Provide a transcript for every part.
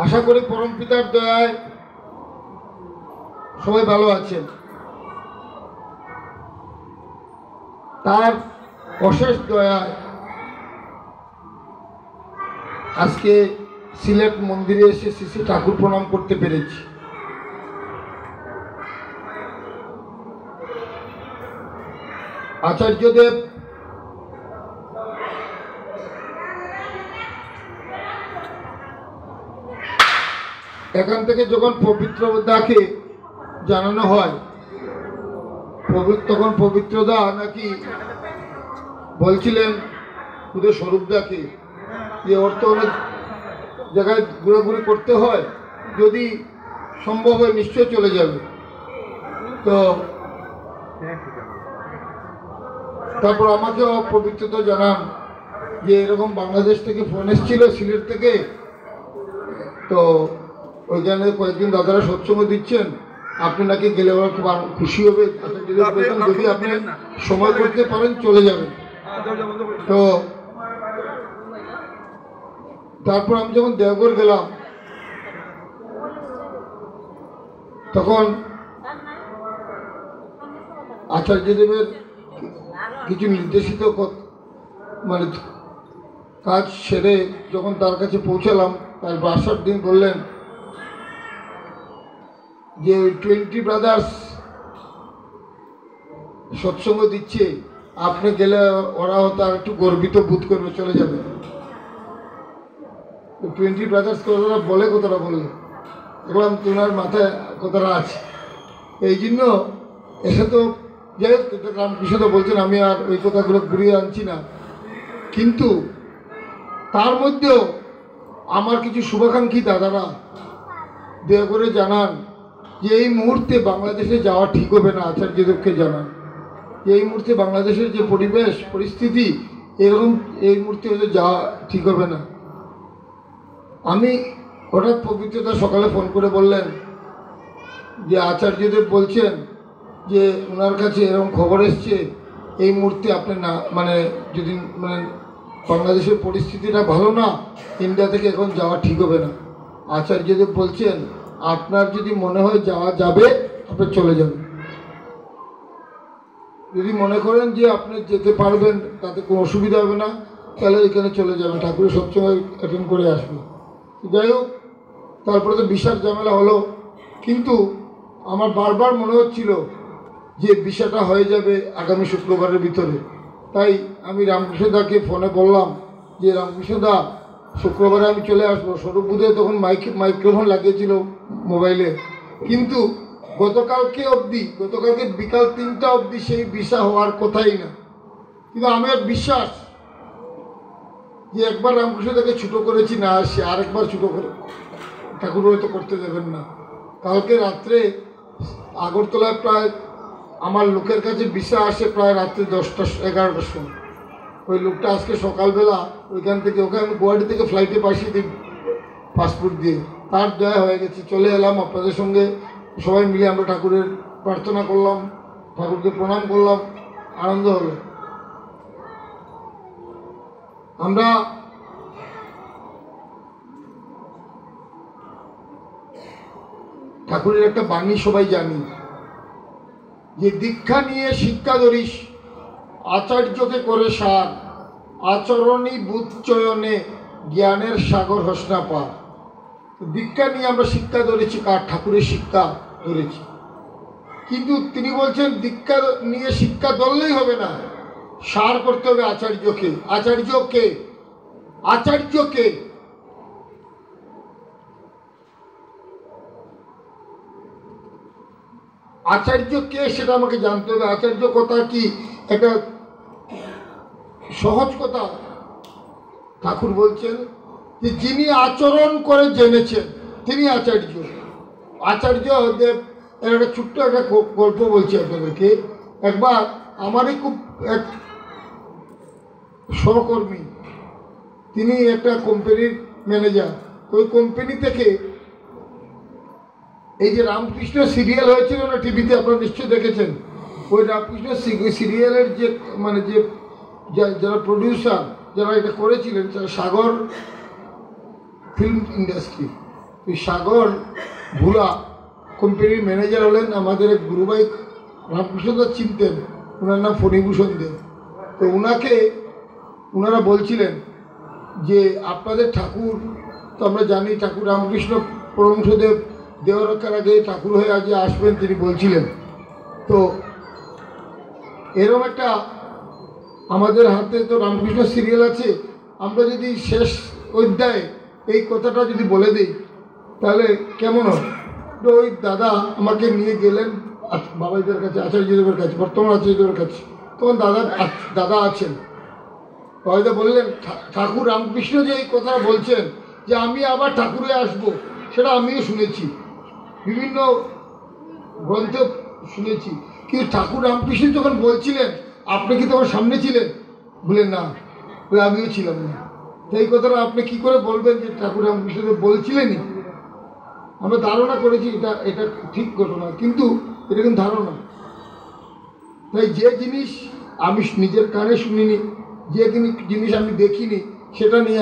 আশা করি পরম পিতার দয়ায় সবাই ভালো আছেন। তার অশেষ দয়ায় আজকে সিলেট মন্দিরে এসে শ্রী শ্রী ঠাকুর প্রণাম করতে পেরেছি। আচার্যদেব এখান থেকে যখন পবিত্রদাকে জানানো হয়, তখন পবিত্রদা নাকি বলছিলেন খুদে স্বরূপদাকে যে ওর তো অনেক জায়গায় ঘোরাঘুরি করতে হয়, যদি সম্ভব হয় নিশ্চয় চলে যাবে। তো তারপর আমাকেও পবিত্রতা জানান যে এরকম বাংলাদেশ থেকে ফোন এসেছিল সিলেট থেকে, তো ওইখানে কয়েকদিন দাদারা সৎসঙ্গ দিচ্ছেন, আপনি নাকি গেলে ওরা খুব খুশি হবে, যদি আপনি সময় করতে পারেন চলে যাবেন। তো তারপর আমি যখন দেওঘর গেলাম তখন আচার্যদেবের কিছু নির্দেশিত মানে কাজ সেরে যখন তার কাছে পৌঁছালাম, তার আসার দিন বললেন যে 20 ব্রাদার্স সৎসঙ্গ দিচ্ছে, আপনি গেলে ওরা তার একটু গর্বিত বোধ করবে, চলে যাবে। 20 ব্রাদার্স কথাটা বলে, কথাটা বললে এখন তোমার মাথায় কথাটা আছে, এই জন্য এসে তো যাই হোক রামকৃষ্ণ তো বলছেন, আমি আর ওই কথাগুলো ঘুরিয়ে আনছি না, কিন্তু তার মধ্যেও আমার কিছু শুভাকাঙ্ক্ষী দাদারা দয়া করে জানান যে এই মুহূর্তে বাংলাদেশে যাওয়া ঠিক হবে না। আচার্যদেবকে জানান যে এই মুহূর্তে বাংলাদেশের যে পরিবেশ পরিস্থিতি, এরকম এই মুহূর্তে হয়তো যাওয়া ঠিক হবে না। আমি হঠাৎ পবিত্রতা সকালে ফোন করে বললেন যে আচার্যদেব বলছেন যে ওনার কাছে এরকম খবর এসছে, এই মুহূর্তে আপনি না মানে যদি মানে বাংলাদেশের পরিস্থিতিটা ভালো না, ইন্ডিয়া থেকে এখন যাওয়া ঠিক হবে না। আচার্যদেব বলছেন আপনার যদি মনে হয় যাওয়া যাবে আপনি চলে যাবেন, যদি মনে করেন যে আপনি যেতে পারবেন তাতে কোনো অসুবিধা হবে না, তাহলে এখানে চলে যাবেন, ঠাকুরের সবসময় অ্যাটেন্ড করে আসবে। যাই হোক, তারপরে তো বিশাল ঝামেলা হলো, কিন্তু আমার বারবার মনে হচ্ছিল যে বিষয়টা হয়ে যাবে আগামী শুক্রবারের ভিতরে। তাই আমি রামকৃষ্ণদাকে ফোনে বললাম যে রামকৃষ্ণদা, শুক্রবারে আমি চলে আসবো। স্বরূপ বুধে তখন মাইক্রোফোন লাগিয়েছিল মোবাইলে, কিন্তু গতকালকে বিকাল 3টা অবধি সেই ভিসা হওয়ার কথাই না। কিন্তু আমার বিশ্বাস যে একবার রামকৃষ্ণদাকে ছোটো করেছি না, সে আরেকবার ছোটো করে ঠাকুর হয়তো করতে দেবেন না। কালকে রাত্রে আগরতলায় প্রায় আমার লোকের কাছে ভিসা আসে প্রায় রাত্রে 10টা-11টার সময়। ওই লোকটা আজকে সকালবেলা ওইখান থেকে ওখানে গুয়াহাটি থেকে ফ্লাইটে পাঠিয়ে দিই পাসপোর্ট দিয়ে, তার দয়া হয়ে গেছে, চলে এলাম আপনাদের সঙ্গে সবাই মিলে। আমরা ঠাকুরের প্রার্থনা করলাম, ঠাকুরকে প্রণাম করলাম, আনন্দ হলো। আমরা ঠাকুরের একটা বাণী সবাই জানি যে দীক্ষা নিয়ে শিক্ষা ধরিস, আচার্যকে করে সার, আচরণী বুধচয়নে জ্ঞানের সাগর হসনা পার। দীক্ষা নিয়ে আমরা শিক্ষা ধরেছি, কার? ঠাকুরের শিক্ষা ধরেছি। কিন্তু তিনি বলছেন দীক্ষা নিয়ে শিক্ষা ধরলেই হবে না, সার করতে হবে আচার্যকে। আচার্যকে আচার্যকে আচার্য কে সেটা আমাকে জানতে হবে। আচার্য কথা কি একটা সহজ কথা? ঠাকুর বলছেন যে যিনি আচরণ করে জেনেছেন তিনি আচার্য। আচার্য দেব একটা ছোট্ট একটা গল্প বলছি আপনাদেরকে। একবার আমারই খুব এক সহকর্মী, তিনি একটা কোম্পানির ম্যানেজার। ওই কোম্পানি থেকে এই যে রামকৃষ্ণ সিরিয়াল হয়েছিল না টিভিতে, আপনারা নিশ্চয়ই দেখেছেন। ওই রামকৃষ্ণ সিরিয়ালের যে মানে যে যারা প্রডিউসার, যারা এটা করেছিলেন, সাগর ফিল্ম ইন্ডাস্ট্রি, ওই সাগর ভুলা কোম্পানির ম্যানেজার হলেন আমাদের এক গুরুভাই রামকৃষ্ণদাস চিনতেন, ওনার নাম ফণিভূষণ দেব। তো ওনারা বলছিলেন যে আপনাদের ঠাকুর তো আমরা জানি, ঠাকুর রামকৃষ্ণ পরমহংসদেব দেহরক্ষার আগে ঠাকুর হয়ে আজ আসবেন তিনি বলছিলেন। তো এরকম একটা আমাদের হাতে তো রামকৃষ্ণ সিরিয়াল আছে, আমরা যদি শেষ অধ্যায়ে এই কথাটা যদি বলে দিই তাহলে কেমন হয়? তো ওই দাদা আমাকে নিয়ে গেলেন বাবাইদের কাছে, আচার্যদেবের কাছে, বর্তমান আচার্যদেবের কাছে। তখন দাদা আছেন, বাবাইদা বললেন ঠাকুর রামকৃষ্ণ যে এই কথা বলছেন যে আমি আবার ঠাকুরে আসব, সেটা আমিও শুনেছি, বিভিন্ন গ্রন্থে শুনেছি, কিন্তু ঠাকুর রামকৃষ্ণ যখন বলছিলেন আপনি কি তোমার সামনে ছিলেন? বললেন না। বলে আমিও ছিলাম না। তো এই কথাটা আপনি কি করে বলবেন যে ঠাকুর রামকৃষ্ণ বলছিলেনই? আমরা ধারণা করেছি এটা ঠিক ঘটনা, কিন্তু এটা কিন্তু ধারণা। তাই যে জিনিস আমি নিজের কানে শুনিনি, যে জিনিস আমি দেখিনি, সেটা নিয়ে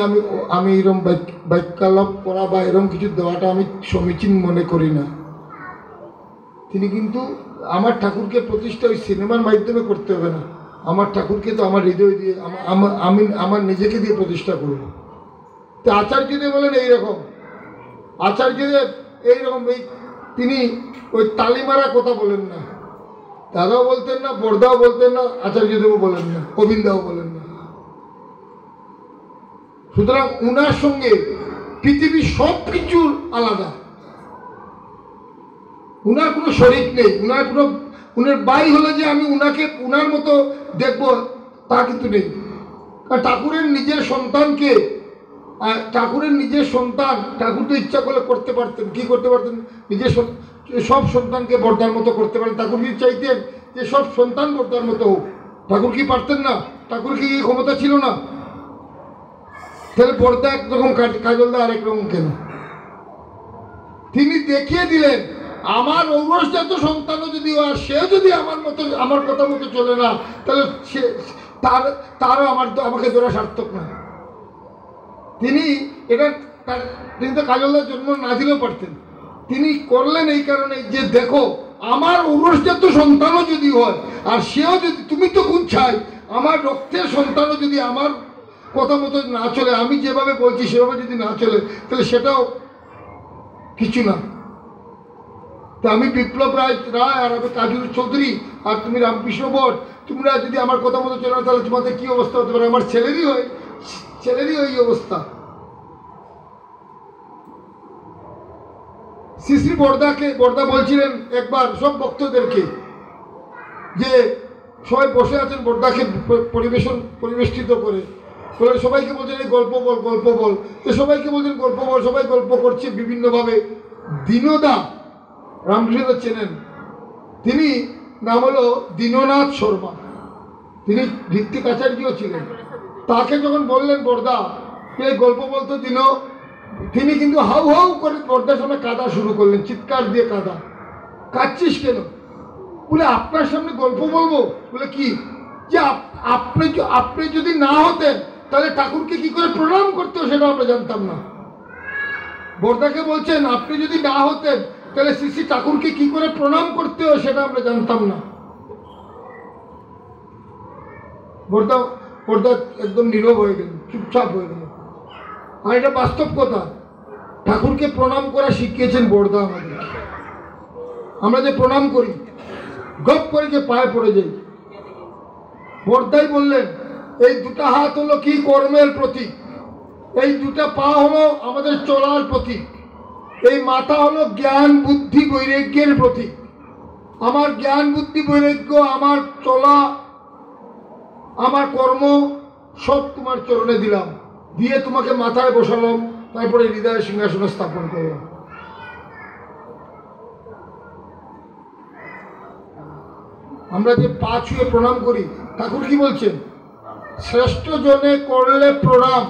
আমি এরকম বাক্যালাপ করা বা এরকম কিছু দেওয়াটা আমি সমীচীন মনে করি না। তিনি কিন্তু আমার ঠাকুরকে প্রতিষ্ঠা ওই সিনেমার মাধ্যমে করতে হবে না, আমার ঠাকুরকে তো আমার হৃদয় দিয়ে আমি আমার নিজেকে দিয়ে প্রতিষ্ঠা করব। তো আচার্যদেব বলেন এইরকম, আচার্যদেব এইরকম তিনি ওই তালিমারা কথা বলেন না, দাদাও বলতেন না, বড়দাও বলতেন না, আচার্যদেবও বলেন না, গোবিন্দাও বলেন না। সুতরাং উনার সঙ্গে পৃথিবীর সব কিছুর আলাদা, উনার কোনো শরীক নেই, উনার বাই হলে যে আমি উনাকে উনার মতো দেখব তা কিন্তু নেই। কারণ ঠাকুরের নিজের সন্তানকে, ঠাকুরের নিজের সন্তান ঠাকুর তো ইচ্ছা করলে করতে পারতেন, কি করতে পারতেন? নিজের সব সন্তানকে বর্দার মতো করতে পারেন। ঠাকুর কি চাইতেন যে সব সন্তান বর্দার মতো হোক? ঠাকুর কি পারতেন না? ঠাকুর কি ক্ষমতা ছিল না? তাহলে বর্দা একরকম, কাজলদা আরেক রকম কেন? তিনি দেখিয়ে দিলেন আমার ঔরসজাত সন্তানও যদি হয়, সেও যদি আমার কথা মতো চলে না, তাহলে তারও আমাকে ধরা সার্থক না। তিনি তো কাজলদার জন্ম না দিলেও পারতেন, তিনি করলেন এই কারণে যে দেখো আমার ঔরসজাত সন্তানও যদি হয় আর সেও যদি, তুমি তো কোন চাই, আমার রক্তের সন্তানও যদি আমার কথা মতো না চলে, আমি যেভাবে বলছি সেভাবে যদি না চলে, তাহলে সেটাও কিছু না। তো আমি বিপ্লব রায় আর আমি কাজল চৌধুরী আর তুমি রামকৃষ্ণ ভট্ট, তোমরা যদি আমার কথা মতো চলে না, তাহলে তোমাদের কি অবস্থা হতে পারে? আমার ছেলেরই ওই অবস্থা। শ্রী বর্দা বলছিলেন একবার সব ভক্তদেরকে, যে সবাই বসে আছেন বর্দাকে পরিবেষ্টিত করে, বলে সবাইকে বলছেন এই গল্প বল, তো সবাইকে বলছেন গল্প বল, সবাই গল্প করছে বিভিন্নভাবে। দীনদা, রামকৃষ্ণ চেনেন, তিনি নাম হলো দীননাথ শর্মা, তিনি ঋত্বিক আচার্যও ছিলেন। তাকে যখন বললেন বর্দা এই গল্প বলতো তিনি কিন্তু হাউ হাউ করে বর্দার সামনে কাঁদা শুরু করলেন, চিৎকার দিয়ে কাঁদছিস কেন? বলে আপনার সামনে গল্প বলবো। বলে কি? যে আপনি যদি না হতেন তাহলে ঠাকুরকে কি করে প্রণাম করতে হয় সেটা আমরা জানতাম না। বর্দাকে বলছেন আপনি যদি না হতেন তাহলে শ্রী ঠাকুরকে কি করে প্রণাম করতে হয় সেটা আমরা জানতাম না। বর্দা একদম নীরব হয়ে গেল, চুপচাপ হয়ে গেল। আর এটা বাস্তব কথা, ঠাকুরকে প্রণাম করা শিখিয়েছেন বর্দা আমাদের। আমরা যে প্রণাম করি, গপ করে যে পায়ে পড়ে যাই, বর্দাই বললেন এই দুটা হাত হলো কি কর্মের প্রতীক, এই দুটা পা হলো আমাদের চলার প্রতীক, এই মাথা হলো জ্ঞান বুদ্ধি বৈরাগ্যের প্রতীক। আমার জ্ঞান বুদ্ধি বৈরাগ্য, আমার চলা, আমার কর্ম সব তোমার চরণে দিলাম, দিয়ে তোমাকে মাথায় বসালাম, তারপরে হৃদয়ের সিংহাসনে স্থাপন করলাম। আমরা যে পা ছুঁয়ে প্রণাম করি, ঠাকুর কি বলছেন? শ্রেষ্ঠ জনে করলে প্রণাম,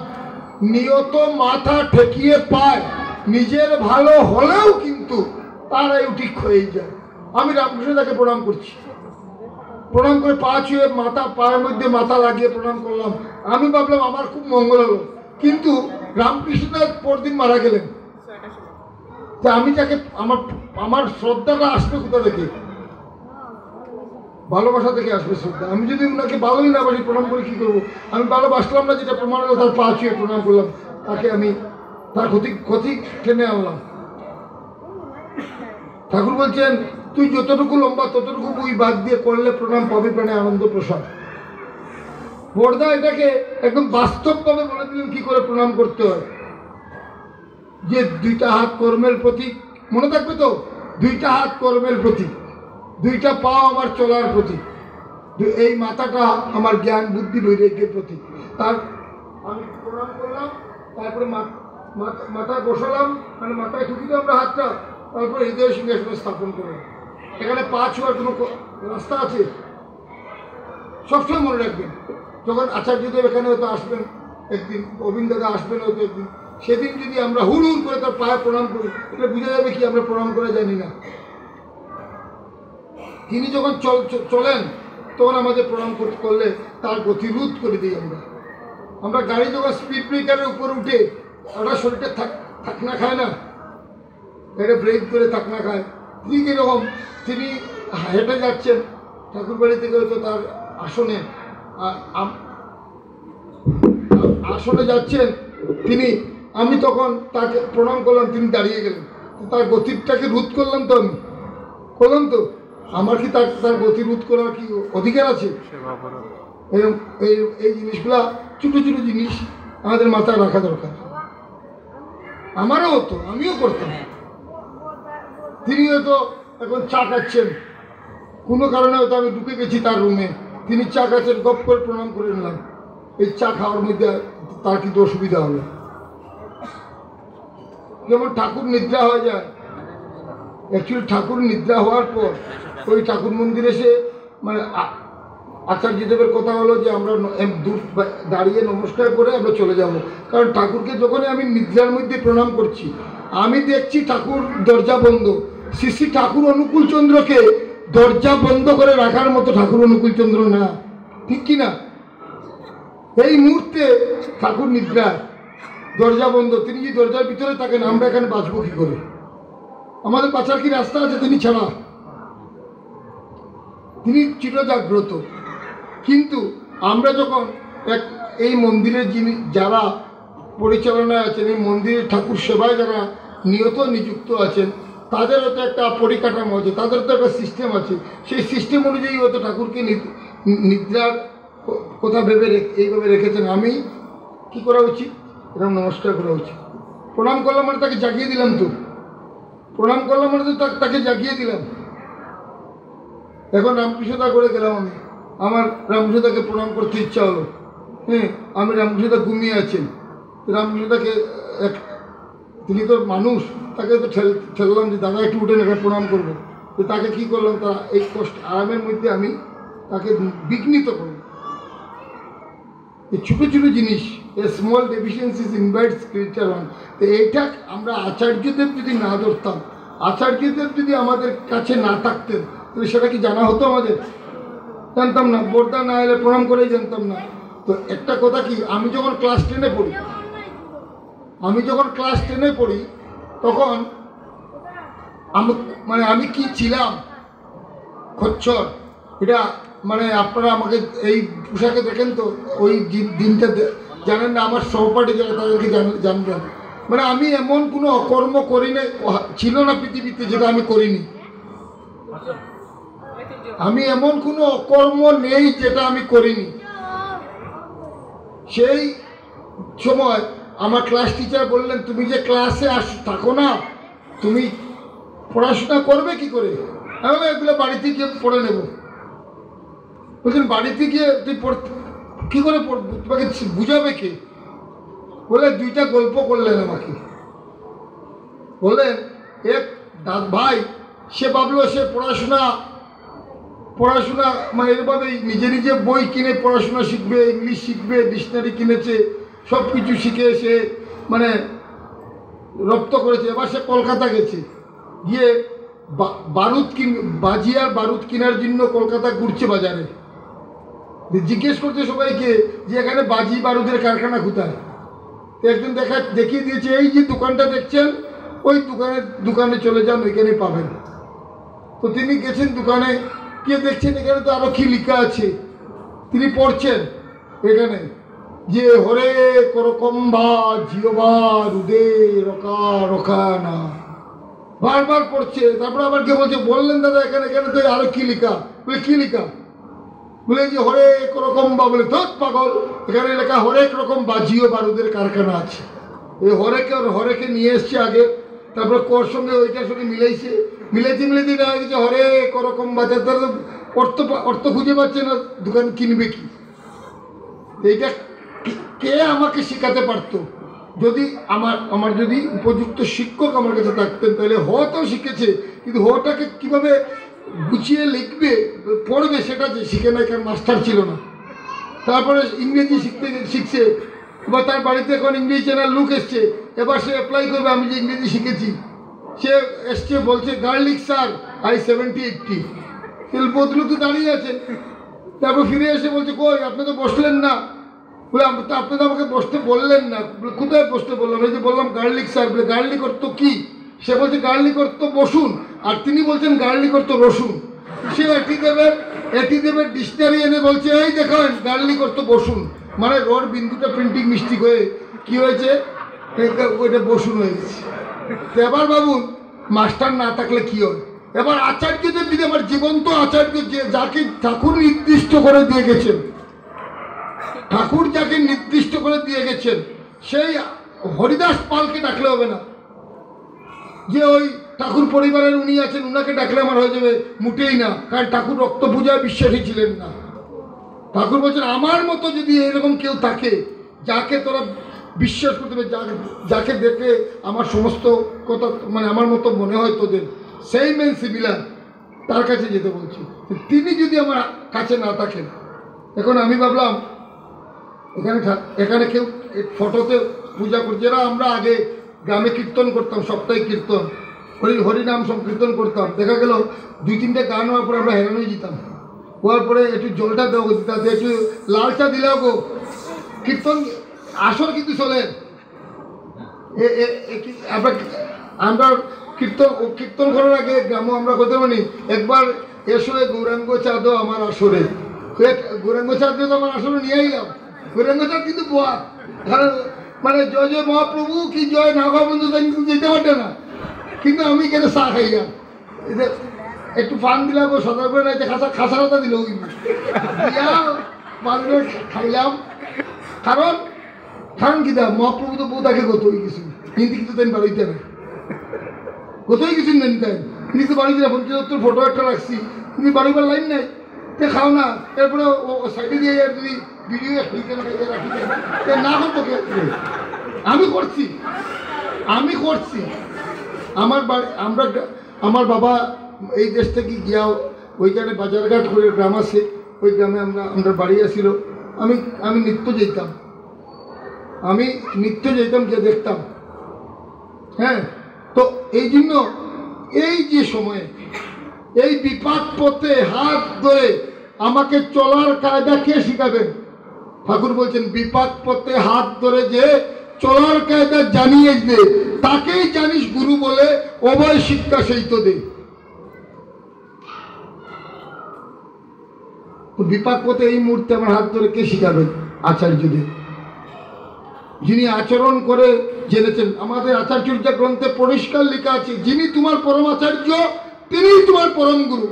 নিয়ত মাথা ঠেকিয়ে পায়, নিজের ভালো হলেও কিন্তু তারাই ঠিক হয়ে যায়। আমি রামকৃষ্ণ তাকে প্রণাম করছি, প্রণাম করে পা ছুঁয়ে পায়ের মধ্যে মাথা লাগিয়ে প্রণাম করলাম, আমি ভাবলাম আমার খুব মঙ্গল হলো। কিন্তু রামকৃষ্ণ পরদিন মারা গেলেন, যে আমি তাকে আমার আমার শ্রদ্ধাটা আসবে কোথা থেকে? ভালোবাসা থেকে আসবে শ্রদ্ধা। আমি যদি ওনাকে ভালোই না বাসি, প্রণাম করে কী করবো? আমি ভালোবাসলাম না, যেটা প্রমাণ হলো তার পা ছুঁয়ে প্রণাম করলাম, তাকে আমি তার ক্ষতি টেনে আনলাম। ঠাকুর বলছেন তুই যতটুকু লম্বা ততটুকু বই বাদ দিয়ে করলে প্রণাম পাবি প্রাণে আনন্দ প্রসাদ। বড়দা এটাকে একদম বাস্তবভাবে বলে দিলেন কি করে প্রণাম করতে হয়। যে দুইটা হাত কর্মের প্রতীক, মনে থাকবে তো, দুইটা হাত কর্মের প্রতীক, দুইটা পা আমার চলার প্রতীক, এই মাথাটা আমার জ্ঞান বুদ্ধি বৈরাগ্যের প্রতীক। তার আমি প্রণাম করলাম, তারপরে মাথায় বসালাম, মানে মাথায় ঠুকিতে আমরা হাতটা, তারপরে হৃদয় সিংহাসনে স্থাপন করলাম। এখানে পা ছোঁয়ার কোনো রাস্তা আছে? সবসময় মনে রাখবেন, যখন আচার্যদেব এখানে হয়তো আসবেন একদিন, গোবিন্দ দাদা আসবেন হয়তো একদিন, সেদিন যদি আমরা হুড় করে তার পায়ে প্রণাম করি, এটা বোঝা যাবে কি আমরা প্রণাম করে জানি না। তিনি যখন চলেন তখন আমাদের প্রণাম করলে তার গতিরোধ করে দিই আমরা গাড়ি যখন স্পিড ব্রেকারের উপর উঠে ওটা শরীরটা থাক না খায় না, এটা ব্রেক করে থাক না খায়, ঠিক এরকম তিনি হেঁটে যাচ্ছেন ঠাকুর বাড়ি থেকে হয়তো তার আসনে যাচ্ছেন তিনি, আমি তখন তাকে প্রণাম করলাম, তিনি দাঁড়িয়ে গেলেন, তার গতিটাকে রোধ করলাম তো, আমি করলাম তো, আমার কি তার গতি রোধ করার কি অধিকার আছে? এই জিনিসগুলা ছোটো ছোটো জিনিস আমাদের মাথায় রাখা দরকার। আমারও হতো, আমিও করতাম। তিনি হয়তো এখন চা খাচ্ছেন, কোনো কারণে হয়তো আমি ঢুকে গেছি তার রুমে, তিনি চা খাচ্ছেন, গপ করে প্রণাম করে নিলাম। এই চা খাওয়ার মধ্যে তার কিন্তু অসুবিধা হলো। যেমন ঠাকুর নিদ্রা হয়ে যায়, অ্যাকচুয়ালি ঠাকুর নিদ্রা হওয়ার পর ওই ঠাকুর মন্দিরে এসে মানে আচার্যদেবের কথা হলো যে আমরা দূর দাঁড়িয়ে নমস্কার করে আমরা চলে যাব, কারণ ঠাকুরকে যখনই আমি নিদ্রার মধ্যে প্রণাম করছি, আমি দেখছি ঠাকুর দরজা বন্ধ। শ্রী শ্রী ঠাকুর অনুকূলচন্দ্রকে দরজা বন্ধ করে রাখার মতো ঠাকুর অনুকূলচন্দ্র না, ঠিক কি না? এই মুহূর্তে ঠাকুর নিদ্রা, দরজা বন্ধ, তিনি যদি দরজার ভিতরে থাকেন আমরা এখানে বাঁচবো কী করে? আমাদের বাঁচার কি রাস্তা আছে তিনি ছাড়া? তিনি চিরজাগ্রত। কিন্তু আমরা যখন এই মন্দিরের যারা পরিচালনায় আছেন, এই মন্দিরের ঠাকুর সেবায় যারা নিযুক্ত আছেন, তাদেরও তো একটা পরিকাঠামো আছে, তাদের তো একটা সিস্টেম আছে, সেই সিস্টেম অনুযায়ী হয়তো ঠাকুরকে নিদ্রার কথা ভেবে এইভাবে রেখেছেন। আমি কি করা উচিত? এরকম নমস্কার করা উচিত। প্রণাম করলাম মানে তাকে জাগিয়ে দিলাম, তো প্রণাম করলাম মানে তো তাকে জাগিয়ে দিলাম। এখন রামকৃষ্ণদা করে গেলাম, আমি আমার রামকৃষ্ণদাকে প্রণাম করতে ইচ্ছা হলো, হ্যাঁ, আমি রামকৃষ্ণদা ঘুমিয়ে আছেন, রামকৃষ্ণদাকে তিনি তো মানুষ, তাকে তো ঠেললাম যে দাদা একটু উঠে এখানে প্রণাম করবো, তো তাকে কী করলাম, তা এই কষ্ট আরামের মধ্যে আমি তাকে বিঘ্নিত করলাম। এই ছোটো ছোটো জিনিস, a small deficiencies invites spiritual one. তো এইটা আমরা আচার্যদেব যদি না ধরতাম, আচার্যদেব যদি আমাদের কাছে না থাকতেন, তাহলে সেটা কি জানা হতো? আমাদের জানতাম না, বর্দা না এলে প্রণাম করেই জানতাম না। তো একটা কথা কি, আমি যখন ক্লাস 10-এ পড়ি, তখন আমি কি ছিলাম খচ্চর, এটা মানে আপনারা আমাকে এই পোশাকে দেখেন তো, ওই দিনটা জানেন না, আমার সহপাঠী যারা তাদেরকে জানবেন, মানে আমি এমন কোনো অকর্ম করি না, ছিল না পৃথিবীতে যেটা আমি করিনি। আমি এমন কোনো অকর্ম নেই যেটা আমি করিনি। সেই সময় আমার ক্লাস টিচার বললেন, তুমি যে ক্লাসে থাকো না, তুমি পড়াশোনা করবে কি করে? আমি এগুলো বাড়িতে গিয়ে পড়ে নেব। বলছেন বাড়িতে গিয়ে তুই কী করে পড়বো, তোমাকে বুঝাবে কে? বলে দুইটা গল্প করলেন আমাকে, বললেন এক ভাই, সে ভাবলো সে পড়াশোনা মানে এভাবেই নিজে বই কিনে পড়াশোনা শিখবে, ইংলিশ শিখবে, ডিকশনারি কিনেছে, সব কিছু শিখে সে মানে রপ্ত করেছে। এবার সে কলকাতা গেছে, গিয়ে বাজি আর বারুদ কেনার জন্য কলকাতা ঘুরছে বাজারে, জিজ্ঞেস করছে সবাইকে যে এখানে বাজি বারুদের কারখানা কোথায়। একজন দেখিয়ে দিয়েছে, এই যে দোকানটা দেখছেন, ওই দোকানে চলে যান, ওইখানে পাবেন। তো তিনি গেছেন দোকানে, কে দেখছেন এখানে তো আরো কি লেখা আছে, তিনি পড়ছেন এখানে যে হরে করকম বা জিওবা রুদে রকা রকা না, বারবার পড়ছে। তারপরে আবার কে বলছে, বললেন দাদা এখানে তো আরো কি লেখা? বলে কি লেখা? বলে যে হরেক রকম বা, বলে ধত পাগল, এখানে লেখা হরেক রকম বাজিও বারুদের কারখানা আছে। এই হরেকে নিয়ে এসছে আগে, তারপরে কর সঙ্গে ওইটার সঙ্গে মিলাইতে না গেছে হরেক রকম বাজার। তারা অর্থ খুঁজে পাচ্ছে না, দোকান কিনবে কি? এইটা কে আমাকে শেখাতে পারতো? যদি আমার যদি উপযুক্ত শিক্ষক আমার কাছে থাকতেন, তাহলে হটাও শিখেছে, কিন্তু হটাকে কিভাবে গুছিয়ে লিখবে পড়বে সেটা যে শিখে নাই, কারণ মাস্টার ছিল না। তারপরে ইংরেজি শিখছে, বা তার বাড়িতে এখন ইংরেজি চ্যানেল লোক এসছে, এবার সে অ্যাপ্লাই করবে আমি যে ইংরেজি শিখেছি। সে এসছে বলছে গার্লিক স্যার আই 70-80, বদলু তো দাঁড়িয়ে আছে। তারপর ফিরে এসে বলছে কই আপনি তো বসলেন না। বলে আপনি তো আমাকে বসতে বললেন না। বলে কোথায় বসতে বললাম? এই যে বললাম গার্লিক স্যার। বলে গার্লিক অর্থ কি? সে বলছে গার্লিক অর্থ বসুন, আর তিনি বলছেন গার্লিক অর্থ রসুন। সে এটি দেবে ডিকশনারি এনে বলছে এই দেখেন গার্লিক অর্থ বসুন, মানে রড বিন্দুটা প্রিন্টিং মিস্টেক হয়ে কি হয়েছে, ওইটা বসুন হয়ে গেছে। এবার ভাবুন মাস্টার না থাকলে কি হয়। এবার আচার্যদের দিকে, আমার জীবন্ত আচার্য যাকে ঠাকুর নির্দিষ্ট করে দিয়ে গেছেন, ঠাকুর যাকে নির্দিষ্ট করে দিয়ে গেছেন, সেই হরিদাস পালকে ডাকলে হবে না যে ওই ঠাকুর পরিবারের উনি আছেন উনাকে ডাকলে আমার হয়ে যাবে, মুটেই না। কারণ ঠাকুর রক্ত পূজায় বিশ্বাসী ছিলেন না। ঠাকুর বলছেন আমার মতো যদি এরকম কেউ থাকে, যাকে তোরা বিশ্বাস করতে হবে, যাকে দেখে আমার সমস্ত কথা মানে আমার মতো মনে হয় তোদের, সেই মেন সিমিলার, তার কাছে যেতে বলছি। তিনি যদি আমার কাছে না থাকেন, এখন আমি ভাবলাম এখানে কেউ ফটোতে পূজা করছে না। আমরা আগে গ্রামে কীর্তন করতাম, সপ্তাহে কীর্তন, হরিনাম সংকীর্তন করতাম। দেখা গেল 2-3টে গান হওয়ার পরে আমরা হেরান হয়ে যেতাম। হওয়ার পরে একটু জলটা দেওয়া দিতাম, একটু লাল চা দিলেও গো কীর্তন আসর কিন্তু চলে। আমরা কীর্তন করার আগে গ্রাম আমরা করতে পারি একবার এসো গৌরাঙ্গ চা দো আমার আসরে। গৌরাঙ্গ চা দিয়ে তো আমার আসরে নিয়ে আইলাম। গৌরাঙ্গ চা কিন্তু বোয়া, কারণ মানে জয় জয় মহাপ্রভু কি জয় নাগা বন্ধু যেতে পারবে না, কিন্তু আমি এখানে চা খাইলাম, একটু পান দিলাম, সদা করে নাই খাসা খাতা দিল খাইলাম। কারণ কি দা মহাপ্রভু তো বউ তাকে গতই কিছু কিন্তু কিন্তু তাই বাড়িতে না, গতই কিছু নেন তাই কিন্তু বাড়িতে না। 75 ফটো একটা রাখছি, কিন্তু বাড়িবার লাইন নাই, তে খাও না। এরপরে সাইডে দিয়ে যদি ভিডিও না করতো, আমি করছি। আমার বাবা এই দেশ থেকে গিয়া ওইখানে বাজারঘাট করে গ্রাম আছে, ওই গ্রামে আমরা বাড়ি আসছিল। আমি নিত্য যেতাম, গিয়ে দেখতাম। হ্যাঁ, তো এই জন্য এই যে সময়ে এই বিপাক পথে হাত ধরে আমাকে চলার কায়দা কে শিখাবেন? ঠাকুর বলছেন বিপাক পথে হাত ধরে যে চলার কায়দা জানিয়ে দে, তাকেই জানিস গুরু বলে, অভয় শিক্ষা সেই তো দে। তো বিপাক পথে এই মুহূর্তে আমার হাত ধরে কে শিখাবেন? আচার্যদের, যিনি আচরণ করে জেনেছেন। আমাদের আচার্য গ্রন্থে পরিষ্কার লেখা আছে, যিনি তোমার পরম আচার্য তিনিই তোমার পরম গুরু।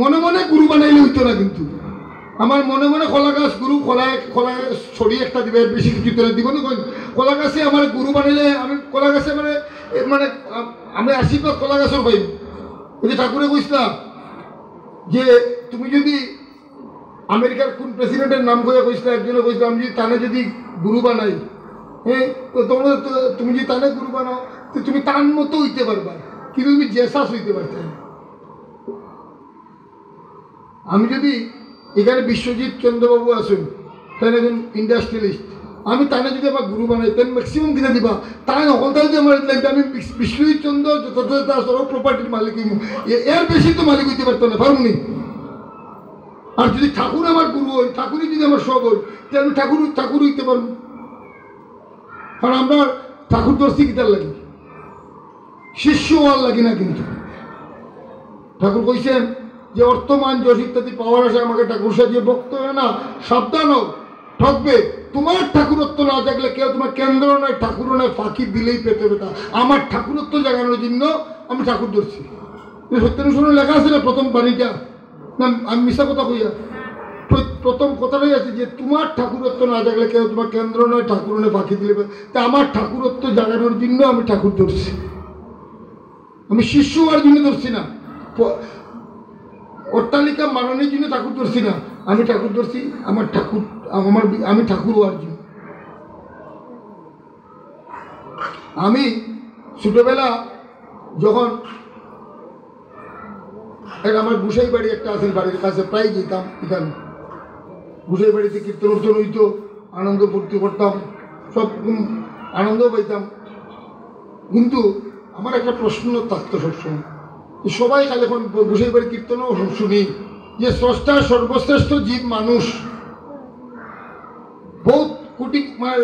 মনে মনে গুরু বানাইলে হইতো না, কিন্তু আমার মনে মনে কলা গাছ গুরু, কলা ছড়িয়ে একটা দিবে, বেশি কিছু তোলা দিব না। কলা গাছে আমার গুরু বানাইলে আমি কলা গাছে মানে আমি আশীর্বাদ কলা গাছের পাইব। ওই যে ঠাকুরে কইছিলাম যে তুমি যদি আমেরিকার কোন প্রেসিডেন্টের নাম করে কইছিলাম, একজনে কইছিলাম আমি যদি তানে যদি গুরু বানাই, হ্যাঁ, তো তুমি যদি তানে গুরু বানাও তো তুমি তার মতো হইতে পারবা, কিন্তু তুমি জেসাস হইতে পারতে না। আমি যদি এখানে বিশ্বজিৎ চন্দ্রবাবু আসুন, তাই একজন ইন্ডাস্ট্রিয়ালিস্ট, আমি তানে যদি আমার গুরু বানাই, তাই ম্যাক্সিমাম কিনে দিবা। তাই সকলটা যদি আমার আমি বিশ্বজিৎ চন্দ্র যথাযথ সব প্রপার্টির মালিক, এর বেশি তো মালিক হইতে পারতো না, পারবনি। আর যদি ঠাকুর আমার গুরু হয়, ঠাকুরই যদি আমার সব হয়, তাহলে আমি ঠাকুর হইতে পারবো। কারণ আমরা ঠাকুর দর্শি গীতার লাগি, শিষ্য হওয়ার লাগি না। কিন্তু ঠাকুর কইছেন যে অর্থমান যশ ইত্যাদি পাওয়ার আসে আমাকে ঠাকুর সাজিয়ে ভক্ত হয় না, সাবধান হোক, ঠকবে। তোমার ঠাকুরত্ব না থাকলে কেউ তোমার কেন্দ্র নয়, ঠাকুরও নয়, ফাঁকি দিলেই পেতে পেতা। আমার ঠাকুরত্ব জাগানোর জন্য আমি ঠাকুর ধরছি। সত্যানুসরণে লেখা আছে না প্রথম বাণীটা, না আমি মিশা কথা কইয়া? প্রথম কথাটাই আছে যে তোমার ঠাকুরত্ব না থাকলে কেউ তোমার কেন্দ্র নয়, ঠাকুরও নয়, ফাঁকি দিলে। তা আমার ঠাকুরত্ব জাগানোর জন্য আমি ঠাকুর ধরছি। আমি শিষ্য হওয়ার জন্য ধরছি না, অট্টালিকা মানানোর জন্য ঠাকুর ধরছি না। আমি ঠাকুর ধরছি আমার ঠাকুর, আমি ঠাকুর হওয়ার জন্য। আমি ছোটবেলা যখন আমার গুসাই বাড়ি একটা আছে, বাড়ির কাছে প্রায় যেতাম। এখানে গুসাই বাড়িতে কীর্তন উর্তন হইতো, আনন্দ ফুর্তি করতাম, সব আনন্দ পাইতাম। কিন্তু আমার একটা প্রশ্ন থাকতো সবসময়, সবাই খালি এখন গুসাই বাড়ি কীর্তনও শুনি যে স্রষ্টার সর্বশ্রেষ্ঠ জীব মানুষ। বহুত কোটি মানে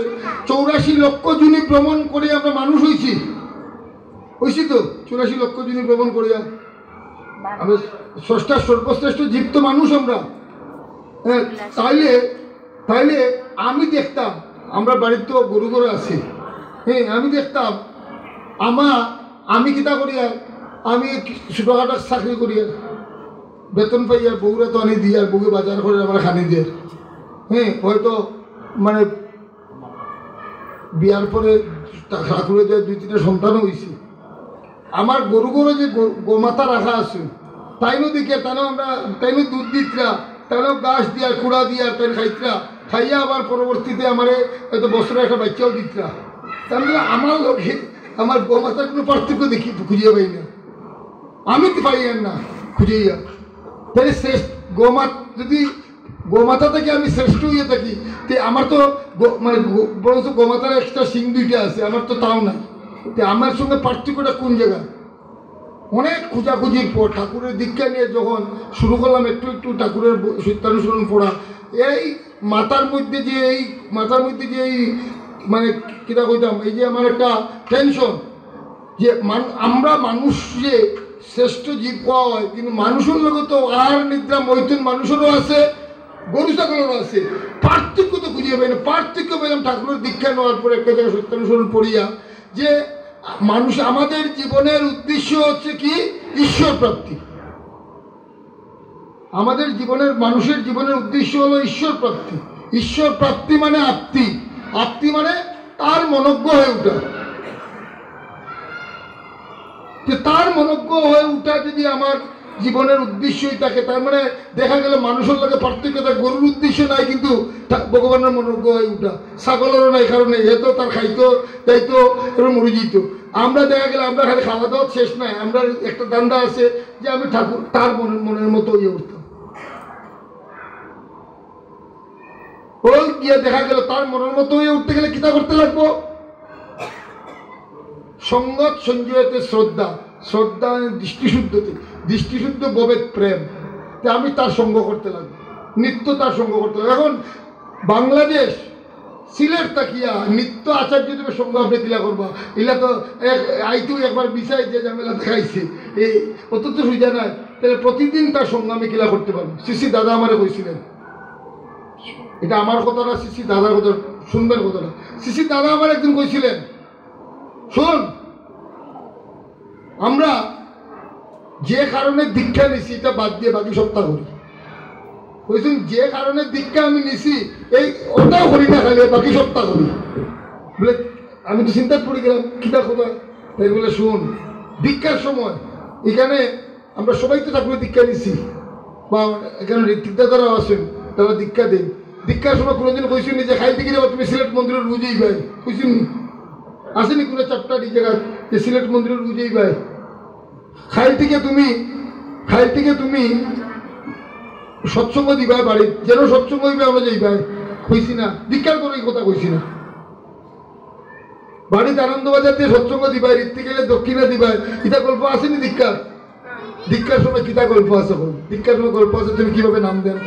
84 লক্ষ জুনি ভ্রমণ করে আমরা মানুষ হয়েছি তো 84 লক্ষ জুনি ভ্রমণ করিয়া আমরা স্রষ্টার সর্বশ্রেষ্ঠ জীব তো মানুষ আমরা। হ্যাঁ, তাইলে আমি দেখতাম, আমরা বাড়ির তো গরু গরু আছে, হ্যাঁ আমি দেখতাম আমি কিতা করিয়া, আমি ছোটখাটো চাকরি করিয়া বেতন পাইয়া বউরা তো আনি দিয়ে, আর বউকে বাজার করে আমরা খানি দিয়ে, হ্যাঁ হয়তো মানে বিয়ার পরে ঠাকুরের 2-3টা সন্তানও হয়েছে। আমার গরু গরু যে গোমাতা রাখা আছে তাইনও দিকে তাইনও দুধ দিতরা, তাইনও গাছ দিয়া কুড়া দিয়া তাই খাইতরা, খাইয়া আবার পরবর্তীতে আমার হয়তো বছরে একটা বাচ্চাও দিতরা। তাহলে আমার লোকে আমার গোমাতার কোনো পার্থক্য দেখি খুঁজে পাই না, আমি তো পাই না খুঁজেইয়া। তাহলে শ্রেষ্ঠ যদি গোমাতা থেকে আমি শ্রেষ্ঠ হইয়া থাকি, তো আমার তো মানে বরঞ্চ গোমাতার এক্সট্রা সিং 2টা আছে, আমার তো তাও নাই। তো আমার সঙ্গে পার্থক্যটা কোন জায়গায়? অনেক খোঁজাখুঁজির পর ঠাকুরের দীক্ষা নিয়ে যখন শুরু করলাম একটু একটু ঠাকুরের সত্যানুসরণ পড়া, এই মাথার মধ্যে যে এই মানে কিনা কইতাম, এই যে আমার একটা টেনশন যে আমরা মানুষ যে শ্রেষ্ঠ জীব পাওয়া হয়, কিন্তু মানুষের লোক তো আহার নিদ্রা মৈথুন মানুষেরও আছে, গরু ছাগলেরও আছে। পার্থক্য তো খুঁজে পাই না। পার্থক্য পেলাম ঠাকুরের দীক্ষা নেওয়ার পরে একটা জায়গায় সত্যানুসরণ পড়িয়া, যে মানুষ আমাদের জীবনের উদ্দেশ্য হচ্ছে কি ঈশ্বর প্রাপ্তি। আমাদের মানুষের জীবনের উদ্দেশ্য হলো ঈশ্বর প্রাপ্তি। ঈশ্বর প্রাপ্তি মানে আপ্তি মানে তার মনজ্ঞ হয়ে ওঠা। তার মনজ্ঞ হয়ে ওঠা যদি আমার জীবনের উদ্দেশ্যই থাকে, তার মানে দেখা গেল মানুষের লোকে পার্থক্য, তার গরুর উদ্দেশ্য নাই কিন্তু ভগবানের মনজ্ঞ হয়ে ওঠা, ছাগলেরও নাই, কারণে এ তো তার খাইতো যাইতো এবার মরে যেত। আমরা দেখা গেলে আমরা খালি খাওয়া দাওয়া শেষ নাই, আমরা একটা দান্দা আছে যে আমি ঠাকুর তার মনের মতো ইয়ে উঠতাম। ওই গিয়ে দেখা গেল তার মনের মতো হয়ে উঠতে গেলে কিতা করতে লাগবো? সঙ্গত সঞ্জয়তে শ্রদ্ধা দৃষ্টিশুদ্ধ ভবেত প্রেম। আমি তার সঙ্গ করতে লাগবো, নিত্য তার সঙ্গ করতে লাগবো। এখন বাংলাদেশ সিলেট তাকিয়া নিত্য আচার্য দেবের সঙ্গ আপনি কিলা করবা, এগুলা তো আইতেও একবার বিষয় যে ঝামেলা দেখাইছে, এই অত তো সুবিধা নাই। তাহলে প্রতিদিন তার সঙ্গ আমি কিলা করতে পারবো? শ্রী দাদা আমারে কইছিলেন, এটা আমার কথা না, শ্রী দাদার কথা শুনবেন কথাটা। শ্রী দাদা আমার একদিন কইছিলেন, শোন আমরা যে কারণে দীক্ষা নিছি এটা বাদ দিয়ে বাকি সপ্তাহ করি। বলছেন যে কারণে দীক্ষা আমি নিছি এই ওটাও করি না, খালি বাকি সপ্তাহ করি। বলে আমি তো চিন্তা পড়ে গেলাম কিনা কথা। তাই বলে শুন, দীক্ষার সময় এখানে আমরা সবাই তো ঠাকুরের দীক্ষা নিছি, বা এখানে ঋত্বিক দাদারাও আসেন, তারা দীক্ষা দেন। দীক্ষার সময় কোনোদিন কইছেন যে খাইতে গেলে তুমি সিলেট মন্দিরের রুজেই ভাই কইছেন, আসেনি কোনো চ্যাপ্টার এই জায়গা যে সিলেট মন্দিরের রুজেই ভাই খাই থেকে তুমি সৎসঙ্গ দিবাই বাড়ি, যেন সৎসঙ্গ হইবে আমরা যাইবাই, কইছি না? দীক্ষার করে এই কথা কইছি না? বাড়িতে আনন্দবাজার দিয়ে সৎসঙ্গ দিবাই, ঋত্বিক গেলে দক্ষিণা দিবাই, ইটা গল্প আসেনি? দীক্ষার সময় কিতা গল্প আছে? দীক্ষার সময় গল্প আছে, তুমি কিভাবে নাম দেন?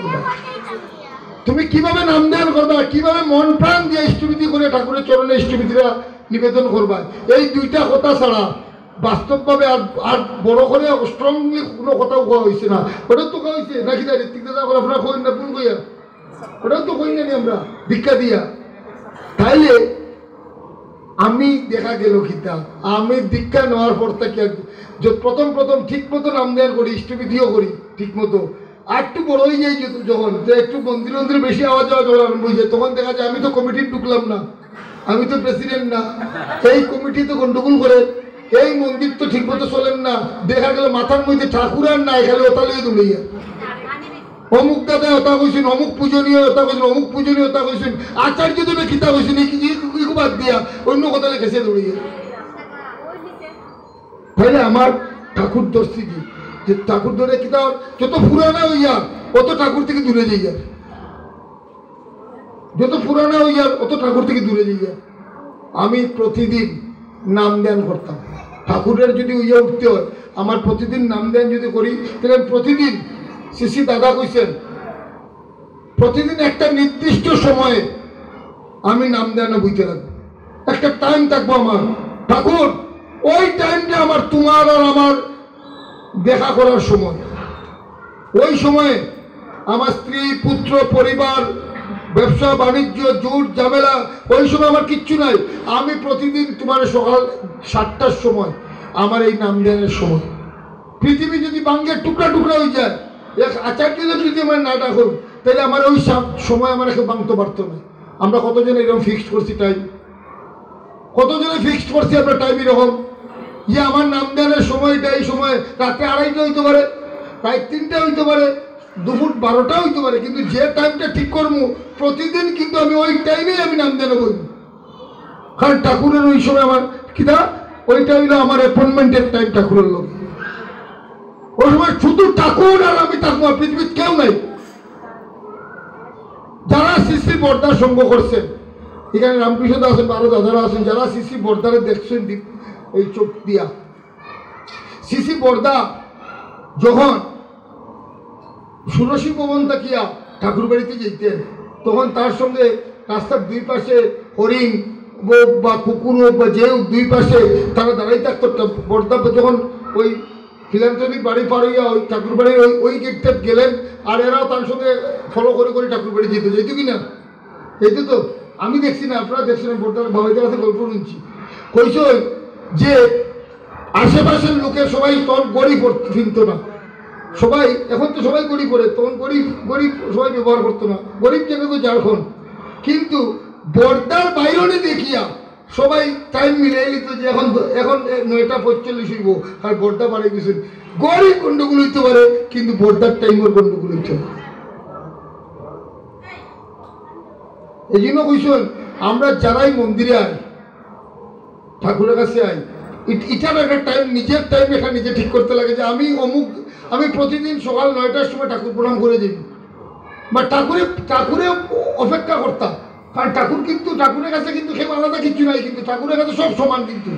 তুমি কিভাবে নাম ধ্যান করবা, কিভাবে মন প্রাণ দিয়ে ইষ্টবিধি করে ঠাকুরের চরণে ইষ্টবিধিরা নিবেদন করবা, এই দুইটা কথা ছাড়া বাস্তবভাবে আর বড় করে স্ট্রংলি কোনো কথাও কোয়া হয়েছে না। ওটাও তো কোয়া হয়েছে নাকি ঋত্বিক দাদা আপনারা কইন না ভুল কইয়া, ওটাও তো কই না আমরা ভিক্ষা দিয়া। তাইলে আমি দেখা গেল খিতা আমি দীক্ষা নেওয়ার পর থেকে প্রথম ঠিক মতো নাম ধ্যান করি, ইষ্টবিধিও করি ঠিক মতো। আর একটু বড় হয়ে যাই যখন একটু মন্দিরে বেশি আওয়াজ যখন আরম্ভ হয়ে যায়, তখন দেখা যায় আমি তো কমিটির ঢুকলাম না, আমি তো প্রেসিডেন্ট না, এই কমিটি তো গন্ডগোল করে, এই মন্দির তো ঠিক মতো চলেন না, দেখা গেল মাথার মধ্যে ঠাকুর আর না, এখানে ওতালিয়ে তুলিয়া অমুক দাদা ওটা কইছেন, অমুক পূজনীয় ওটা কইছেন, অমুক পূজনীয় ওটা কইছেন, আচার্য দেবে খিতা কইছেন, এই বাদ দিয়া অন্য কথা লিখেছে দৌড়িয়ে। তাইলে আমার ঠাকুর দর্শি কি যে ঠাকুর ধরে কিতা যত পুরানা হইয়া অত ঠাকুর থেকে দূরে যাইয়া, যত পুরানা হইয়া অত ঠাকুর থেকে দূরে যাইয়া। আমি প্রতিদিন নাম ধ্যান করতাম, ঠাকুরের যদি হইয়া উঠতে হয় আমার প্রতিদিন নাম ধ্যান যদি করি তাহলে প্রতিদিন শ্রী দাদা কইছেন প্রতিদিন একটা নির্দিষ্ট সময়ে আমি নাম ধ্যানে বইতে রাখবো, একটা টাইম থাকবো আমার ঠাকুর, ওই টাইমটা আমার তোমার আর আমার দেখা করার সময়। ওই সময়ে আমার স্ত্রী পুত্র পরিবার ব্যবসা বাণিজ্য জুট ঝামেলা ওই সময় আমার কিচ্ছু নাই, আমি প্রতিদিন তোমার সকাল 7টার সময় আমার এই নাম ধ্যানের সময়। পৃথিবী যদি বাঙ্গের টুকরা টুকরা হয়ে যায়, এক আচার্য যদি আমার না ডাকুন তাহলে আমার ওই সময় আমার একে বাংতে পারতো না। আমরা কতজন এরকম ফিক্সড করছি টাইম, কতজনে ফিক্সড করছি আমরা টাইম এরকম যে আমার নাম ধ্যানের সময়টা এই সময় রাত্রে 2:30 হইতে পারে, রাত 3টা হইতে পারে, দুপুর 12টা হইতে পারে, কিন্তু যে টাইমটা ঠিক করবো প্রতিদিন কিন্তু আমি ওই টাইমেই আমি নাম ধ্যানে বলবো। কারণ ঠাকুরের ওই সময় আমার কিনা ওইটা হইলো আমার অ্যাপয়েন্টমেন্টের টাইম ঠাকুরের লোক। ওই সময় শুধু ঠাকুর আর আমি থাকবো, পৃথিবীর কেউ নাই। যারা শ্রী বর্দার সঙ্গ করছেন এখানে রামকৃষ্ণ দা আছেন, আরো দাদারা আছেন, যারা শ্রী বর্দারে দেখছেন এই চোখ দিয়া, শ্রী বর্দা যখন ষোড়শী ভবন থাকিয়া ঠাকুর বাড়িতে যেতেন তখন তার সঙ্গে রাস্তার দুই পাশে হরিণ হোক বা কুকুর হোক বা যে হোক দুই পাশে তারা দাঁড়াই থাকতো। বর্দা যখন ওই ফিলান্থ্রপিক বাড়ি পার হইয়া ওই ঠাকুর বাড়ি ওই গেটটা গেলেন আর এরাও তার সঙ্গে ফলো করে ঠাকুর বাড়ি যেত, যেত কি না? যেত তো, আমি দেখছি না, আপনারা দেখছি না, বর্দার বাবাইদের কাছে গল্প শুনছি। কইস যে আশেপাশের লোকের সবাই তখন গরিব কিনতো না, সবাই এখন তো সবাই গরিব করে, তখন গরিব সবাই ব্যবহার করতো না, গরিব জায়গা তো ঝাড়খণ্ড। কিন্তু বর্দার বাইরে দেখিয়া সবাই টাইম মিলিয়ে নিত যে এখন 9:45 হইব, আর বর্দা বাড়ি গেছেন। গরিব গন্ডগোল হইতে পারে কিন্তু বর্দার টাইমের গন্ডগোল হইতে পারে। এই জন্য কইসন আমরা যারাই মন্দিরে আই ঠাকুরের কাছে আই, এটার একটা টাইম, নিজের টাইম এটা নিজে ঠিক করতে লাগে যে আমি প্রতিদিন সকাল 9টার সময় ঠাকুর প্রণাম করে যাই বা ঠাকুরে অপেক্ষা করতাম। কারণ ঠাকুর কিন্তু ঠাকুরের কাছে কিন্তু কেউ আলাদা কিছু নাই, কিন্তু ঠাকুরের কাছে সব সমান। কিন্তু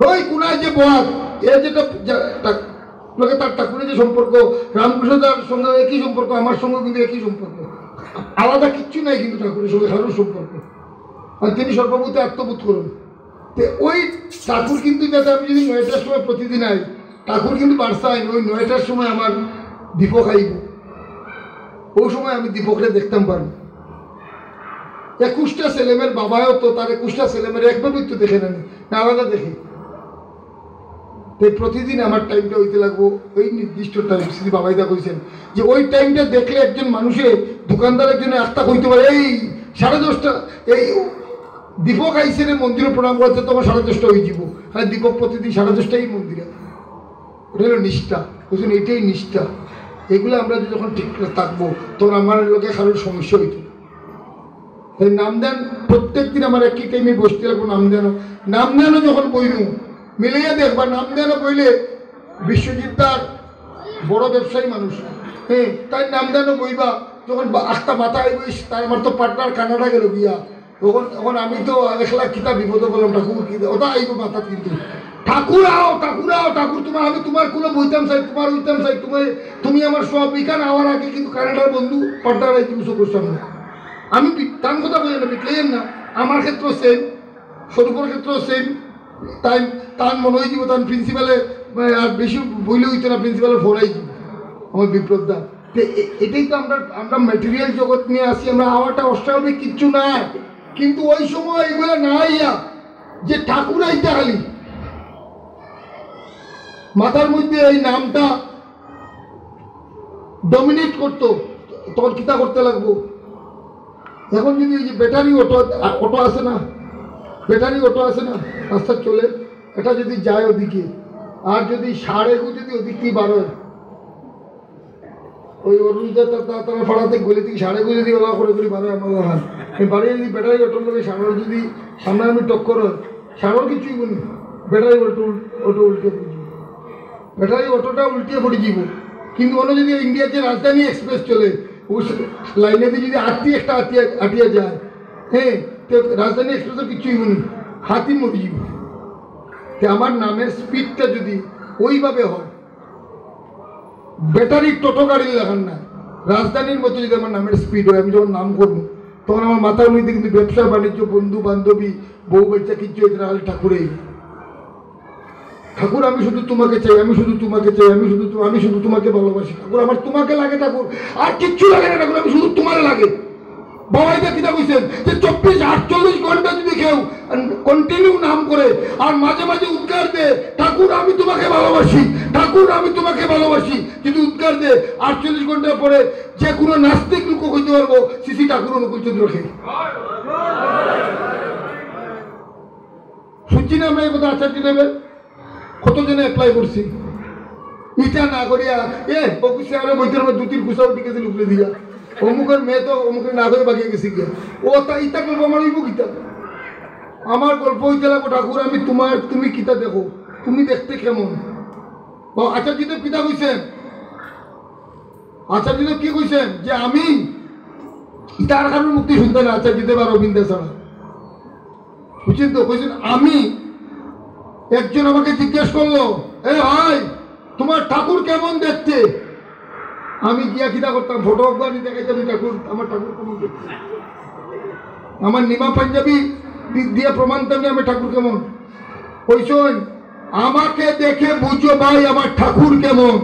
ওই কোনায় যে বহাত এর যেটা তার ঠাকুরের যে সম্পর্ক, রামকৃষ্ণদার সঙ্গে একই সম্পর্ক, আমার সঙ্গে কিন্তু একই সম্পর্ক, আলাদা কিচ্ছু নাই কিন্তু ঠাকুরের সঙ্গে কারোর সম্পর্ক। আর তিনি সর্বভূতে আত্মবোধ করুন। তো ওই ঠাকুর কিন্তু যাতে আমি যদি 9টার সময় প্রতিদিন আই, ঠাকুর কিন্তু বার্সায় ওই 9টার সময় আমার দীপক আইব, ওই সময় আমি দীপকরে দেখতাম পারবো। 21টা ছেলেমেয়ের বাবাও তো তার 21টা ছেলেমেয়ের একভাবেই তো দেখে নেন না, আলাদা দেখে। তাই প্রতিদিন আমার টাইমটা হইতে লাগবো ওই নির্দিষ্ট টাইম। শ্রী বাবাইদা কইছেন যে ওই টাইমটা দেখলে একজন মানুষের দোকানদারের জন্য একটা কইতে পারে এই 10:30 এই দীপক আইসে মন্দিরে প্রণাম করতে তোমার 10:30 হয়ে যাব। হ্যাঁ, দীপক প্রতিদিন 10:30টাই মন্দিরে, ওটা হলো নিষ্ঠা। বুঝলেন, এটাই নিষ্ঠা। এগুলো আমরা যখন ঠিক থাকবো তখন আমার লোকে কারোর সমস্যা হইত। তাই নামদান প্রত্যেক দিন আমার একই টাইমে বসতে লাগবো। নামদানও যখন বইনু মিলিয়ে দেখবা, নামদানও বইলে বিশ্বজিৎ দার বড় ব্যবসায়ী মানুষ, হ্যাঁ, তাই নামদানও বইবা যখন একটা মাথায় বইস, তাই আমার তো পার্টনার কানাডা গেল গিয়া, তখন আমি তো 1 লাখ কিতাব বিপদ বললাম ঠাকুর কি ওটা আইব মাথা। কিন্তু ঠাকুর আও ঠাকুর আও ঠাকুর তোমার, আমি তোমার কোনো বইতাম চাই, তোমার হইতাম চাই, তুমি আমার সব এখানে আওয়ার আগে কিন্তু কানাডার বন্ধু পর্দার কিছু করতাম না। আমি তার কথা বলি না, বিটলেন না, আমার ক্ষেত্রেও সেম, স্বরূপের ক্ষেত্রেও সেম। তাই তার মনে হয়ে যাব, তার প্রিন্সিপালে আর বেশি বইলে হইতো না, প্রিন্সিপালে ফোরাই যাব আমার বিপ্লবদা। এটাই তো আমরা ম্যাটেরিয়াল জগৎ নিয়ে আসি, আমরা আওয়াটা অস্বাভাবিক কিচ্ছু না, কিন্তু ওই সময় এগুলো না ইয়া যে ঠাকুর আইতে খালি মাথার মধ্যে এই নামটা ডমিনেট করতো, তখন কিতা করতে লাগবো। এখন যদি এই যে ব্যাটারি অটো আছে না, ব্যাটারি অটো আছে না রাস্তা চলে, এটা যদি যায় ওদিকে, আর যদি সাড়ে যদি ওদিক দিয়ে বার হয়, ওই অরুণিতা তারা ফাড়াতে গলি থেকে সাড়ে যদি ওলা করে করি বার হয় আমার হাত এই বাড়ি যদি ব্যাটারি অটোর লোক সাড়ার যদি সামনে আমি টক্কর হয়, সাড়ার কিছুই বলি, ব্যাটারি অটো উল্টে পড়ে যাব, ব্যাটারি অটোটা উল্টিয়ে পড়ে যাব। কিন্তু অন্য যদি ইন্ডিয়ার যে রাজধানী এক্সপ্রেস চলে, ও লাইনেতে যদি একটা আটিয়া যায়, হ্যাঁ, তো রাজধানী এক্সপ্রেসের কিছুই বলি, হাতি মরে যাব। তো আমার নামের স্পিডটা যদি ওইভাবে হয়, ব্যাটারি টোটো গাড়ির লাগান না, রাজধানীর মতো যদি আমার নামের স্পিড হয়, আমি যখন নাম করবো তখন আমার মাথার মধ্যে কিন্তু ব্যবসা বাণিজ্য, বন্ধু বান্ধবী, বউ বাচ্চা কিচ্ছু হয়েছে না, খালি ঠাকুরেই। ঠাকুর আমি শুধু তোমাকে চাই, আমি শুধু তোমাকে চাই, আমি শুধু তোমাকে ভালোবাসি ঠাকুর, আমার তোমাকে লাগে ঠাকুর, আর কিচ্ছু লাগে না ঠাকুর, আমি শুধু তোমার লাগে। বাবাইদা কিনা কইছেন যে 24-48 ঘন্টা যদি কেউ কন্টিনিউ নাম করে আর মাঝে মাঝে উদ্গার দে ঠাকুর আমি তোমাকে ভালোবাসি, ঠাকুর আমি তোমাকে ভালোবাসি, যদি উদ্গার দে 48 ঘন্টা পরে যে কোনো নাস্তিক লোক কইতে পারবো শ্রী ঠাকুর অনুকূল চন্দ্র খেয়ে। শুনছি না আমরা এই কথা আচার্য দেবের কতজনে অ্যাপ্লাই করছি, ইটা না করিয়া বকুশে আমরা বইতের মধ্যে 2-3 কুসা উঠে গেছিল উপরে দিয়া, অমুকের মেয়ে তো অমুকের না করে বাগিয়ে গেছি গিয়া, ও তা ইটা গল্প আমার হইব কিতা, আমার গল্প হইতে লাগবো ঠাকুর আমি তোমার, তুমি কিতা দেখো, তুমি দেখতে কেমন। আচার্যদেব পিতা কইছেন, আচার্যদেব কি কইছেন যে আমি ইটার কারণে মুক্তি শুনতে না, আচার্যদেব আর অবিন্দ ছাড়া বুঝছেন তো, কইছেন আমি, একজন আমাকে জিজ্ঞেস করলো এ ভাই তোমার ঠাকুর কেমন দেখতে, আমি গিয়া কিনা করতাম ফটো আনি দেখাইতাম ঠাকুর, আমার ঠাকুর কেমন দেখতে, আমার নিমা পাঞ্জাবি দিয়ে প্রমাণ দেবে আমি ঠাকুর কেমন। কইছেন আমাকে দেখে বুঝো ভাই আমার ঠাকুর কেমন,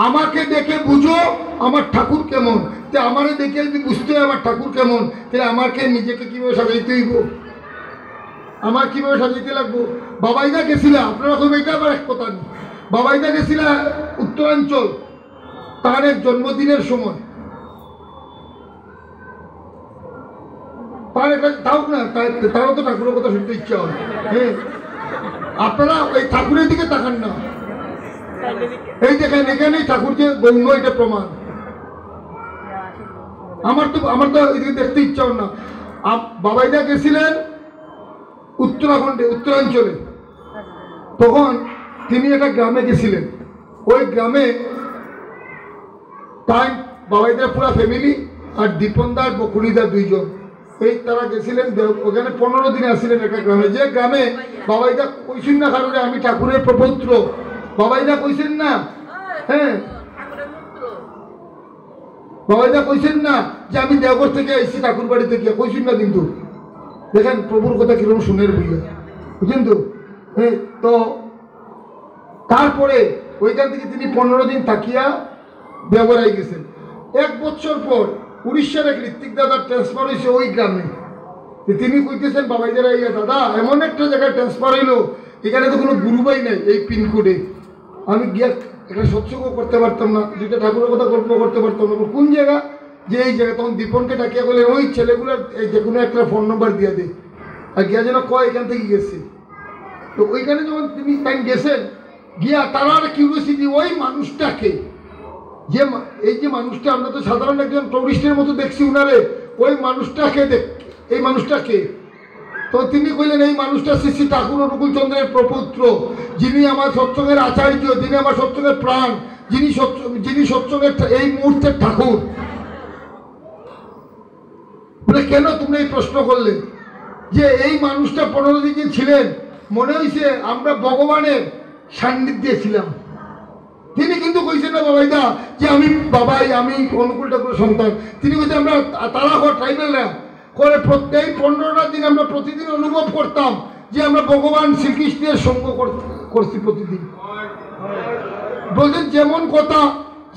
আমাকে দেখে বুঝো আমার ঠাকুর কেমন। তো আমারে দেখে যদি বুঝতে হয় আমার ঠাকুর কেমন, তাহলে আমাকে নিজেকে কিভাবে সাজাইতে হইব, আমার কিভাবে সাজাইতে লাগবো। বাবাইদা গেছিলা, আপনারা খুব এটা আবার এক কথা নেই, বাবাইদা গেছিলা উত্তরাঞ্চল তার এক জন্মদিনের সময়, তার একটা তাও না, তারও তো ঠাকুরের কথা শুনতে ইচ্ছা হয়। হ্যাঁ, আপনারা ওই ঠাকুরের দিকে তাকান না, এই দেখেন এখানেই ঠাকুর যে গৌণ এটা প্রমাণ। আমার তো এদিকে দেখতে ইচ্ছা না। বাবাইদা গেছিলেন উত্তরাখণ্ডে, উত্তরাঞ্চলে, তখন তিনি একটা গ্রামে গেছিলেন, ওই গ্রামে তাই বাবাইদার পুরা ফ্যামিলি আর দীপনদার বকুড়িদার 2 জন, এই তারা গেছিলেন ওখানে 15 দিনে আসছিলেন একটা গ্রামে, যে গ্রামে বাবাইদা কইছেন না কারণে আমি ঠাকুরের প্রপৌত্র, বাবাইদা কইছেন না, হ্যাঁ বাবাইদা কইছেন না যে আমি দেওঘর থেকে এসেছি ঠাকুর বাড়ি থেকে, কইছেন না, কিন্তু দেখেন প্রভুর কথা কিরকম শুনের বইয়া, বুঝছেন তো। হ্যাঁ, তো তারপরে ওইখান থেকে তিনি 15 দিন থাকিয়া দেওঘরাই গেছেন। 1 বছর পর উড়িষ্যার এক ঋত্বিক দাদার ট্রান্সফার হয়েছে ওই গ্রামে, তিনি কইতেছেন বাবাইদারা ইয়া দাদা এমন একটা জায়গায় ট্রান্সফার হইলো, এখানে তো কোনো গুরুবাই নাই এই পিনকোডে, আমি গিয়া এটা সৎসঙ্গ করতে পারতাম না, যেটা ঠাকুরের কথা গল্প করতে পারতাম না, কোন জায়গা, যে এই জায়গা। তখন দীপনকে ডাকিয়া বলে ওই ছেলেগুলোর এই যে কোনো একটা ফোন নম্বর দিয়ে দে, আর গিয়া যেন কয় এখান থেকে গেছে। তো ওইখানে যখন তিনি টাইম গেছেন, গিয়া তার কিউরিওসিটি ওই মানুষটাকে, যে এই যে মানুষটা আমরা তো সাধারণ একজন টুরিস্টের মতো দেখছি উনারে, ওই মানুষটাকে এই মানুষটাকে, তো তিনি কইলেন এই মানুষটা শ্রী ঠাকুর অনুকূল চন্দ্রের প্রপুত্র, যিনি আমার সৎসঙ্গের আচার্য, যিনি আমার সৎসঙ্গের প্রাণ, যিনি সৎসঙ্গের এই মুহূর্তের ঠাকুর। বলে কেন তুমি এই প্রশ্ন করলে, যে এই মানুষটা 15 দিন ছিলেন, মনে হয়েছে আমরা ভগবানের সান্নিধ্যে ছিলাম। তিনি কিন্তু কইছেন না বাবাইদা যে আমি বাবাই আমি অনুকূল ঠাকুরের সন্তান, তিনি কইছেন আমরা তারা ট্রাইবেলরা করে প্রত্যেক 15টা দিন আমরা প্রতিদিন অনুভব করতাম যে আমরা ভগবান শ্রীকৃষ্ণের সঙ্গ করছি প্রতিদিন। বলছেন যেমন কথা,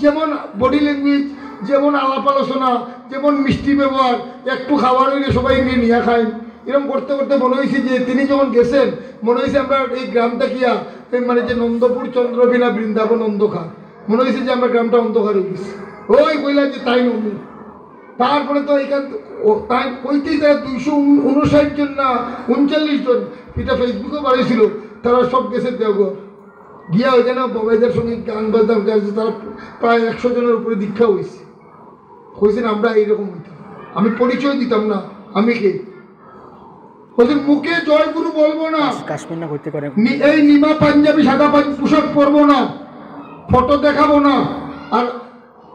যেমন বডি ল্যাঙ্গুয়েজ, যেমন আলাপ আলোচনা, যেমন মিষ্টি ব্যবহার, একটু খাবার হইলে সবাই নিয়ে খায়, এরকম করতে করতে মনে হয়েছে যে তিনি যখন গেছেন মনে হয়েছে আমরা এই গ্রামটা কিয়া মানে যে নন্দপুর চন্দ্রবিনা বৃন্দাবন অন্ধকার, মনে হয়েছে যে আমরা গ্রামটা অন্ধকার হয়ে গেছি। ওই কইলা যে তাই নবী, তারপরে তো এইখান তাই কইতেই তারা 259 জন না 39 জন, এটা ফেসবুকেও বাড়িয়েছিল, তারা সব গেছে দেওঘর গিয়া ওইখানে বাবাইদের সঙ্গে গান বাজনা গাইছে, তারা প্রায় 100 জনের উপরে দীক্ষা হয়েছে। কইছেন আমরা এইরকম হইতাম, আমি পরিচয় দিতাম না আমি কে। বলছেন মুখে জয় গুরু বলবো না, কাশ্মীর না করতে পারে, এই নিমা পাঞ্জাবি সাদা পোশাক পরবো না, ফটো দেখাবো না, আর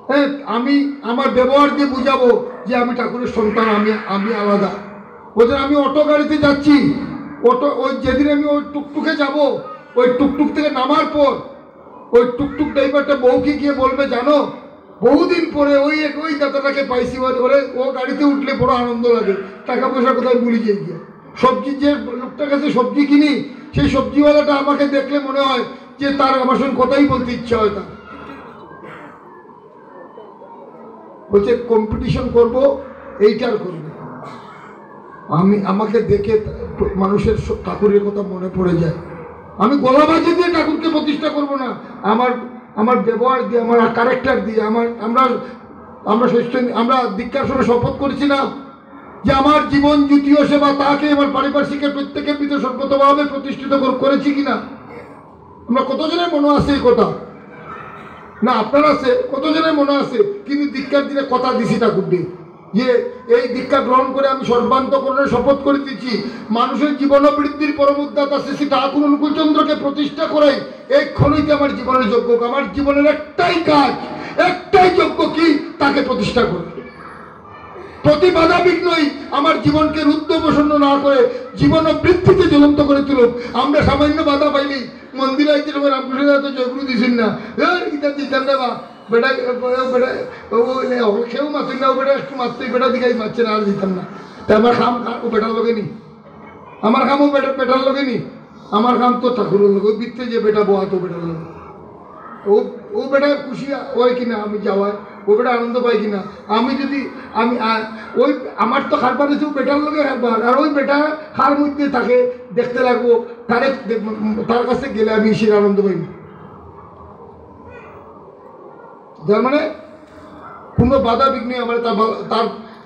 হ্যাঁ আমি আমার ব্যবহার দিয়ে বুঝাবো যে আমি ঠাকুরের সন্তান, আমি আলাদা। বলছেন আমি অটো গাড়িতে যাচ্ছি, অটো ওই যেদিন আমি ওই টুকটুকে যাব, ওই টুকটুক থেকে নামার পর ওই টুকটুক ড্রাইভারটা বউকে গিয়ে বলবে জানো বহুদিন পরে ওই দাদাটাকে পাইছি, ওরে ও গাড়িতে উঠলে বড় আনন্দ লাগে, টাকা পয়সার কোথায় ভুলে যাই গিয়ে। সবজি যে লোকটার কাছে সবজি কিনি, সেই সবজিওয়ালাটা আমাকে দেখলে মনে হয় যে তার আমার সঙ্গে কথাই বলতে ইচ্ছা হয় তার। বলছে কম্পিটিশন করবো, এইটার করবো। আমাকে দেখে মানুষের ঠাকুরের কথা মনে পড়ে যায়। আমি গলাবাজি দিয়ে ঠাকুরকে প্রতিষ্ঠা করব না, আমার ব্যবহার দিয়ে, আমার ক্যারেক্টার দিয়ে, আমরা দীক্ষার সময় শপথ করেছি না যে আমার জীবন দ্বিতীয় সেবা, তাকে আমার পারিপার্শ্বিকের প্রত্যেকের ভিতরে সর্বতভাবে প্রতিষ্ঠিত করেছি কিনা। আমরা কতজনের মনে আছে এই কথা না, আপনার আছে, কতজনের মনে আছে, কিন্তু দীক্ষার দিনে কথা দিছি ঠাকুর দিয়ে যে এই দীক্ষা গ্রহণ করে আমি সর্বান্তকরণের শপথ করে দিচ্ছি, মানুষের জীবন বৃদ্ধির পরমোদ্দাতা শ্রী ঠাকুর অনুকূলচন্দ্রকে প্রতিষ্ঠা করাই এই ক্ষণিতে আমার জীবনের যোগ্য। আমার জীবনের একটাই কাজ, একটাই যোগ্য, কি তাকে প্রতিষ্ঠা করে। প্রতি বাধা বিঘ্নই আমার জীবনকে রুদ্ধ প্রসন্ন না করে জীবন বৃদ্ধিতে জ্বলন্ত করে তুলুক। আমরা সামান্য বাধা পাইলি মন্দিরে আইতে রামকৃষ্ণ তো জয়গুরু দিছেন না, গীতা দিতেন না বা বেটা বেটা খেয়েও মারছেন না, ও বেটা একটু মারতে বেটা দিকাই মারছে না, আর দিতাম না। তা আমার খাম ও বেটার লগে নি, আমার খাম ও বেটার লগে নি, আমার খাম তো ঠাকুরের লগে। ওই বৃত্তে যে বেটা বোয়া তো বেটার লগে, ও বেটা খুশি হয় কিনা আমি যাওয়ায়, ও বেটা আনন্দ পাই কিনা। আমি যদি আমি ওই আমার তো খারবার হচ্ছে বেটার লগে খারবার, আর ওই বেটা খার মধ্যে থাকে দেখতে লাগবো, তার কাছে গেলে আমি সে আনন্দ পাই। যার মানে কোনো বাধা বিঘ্ন আমার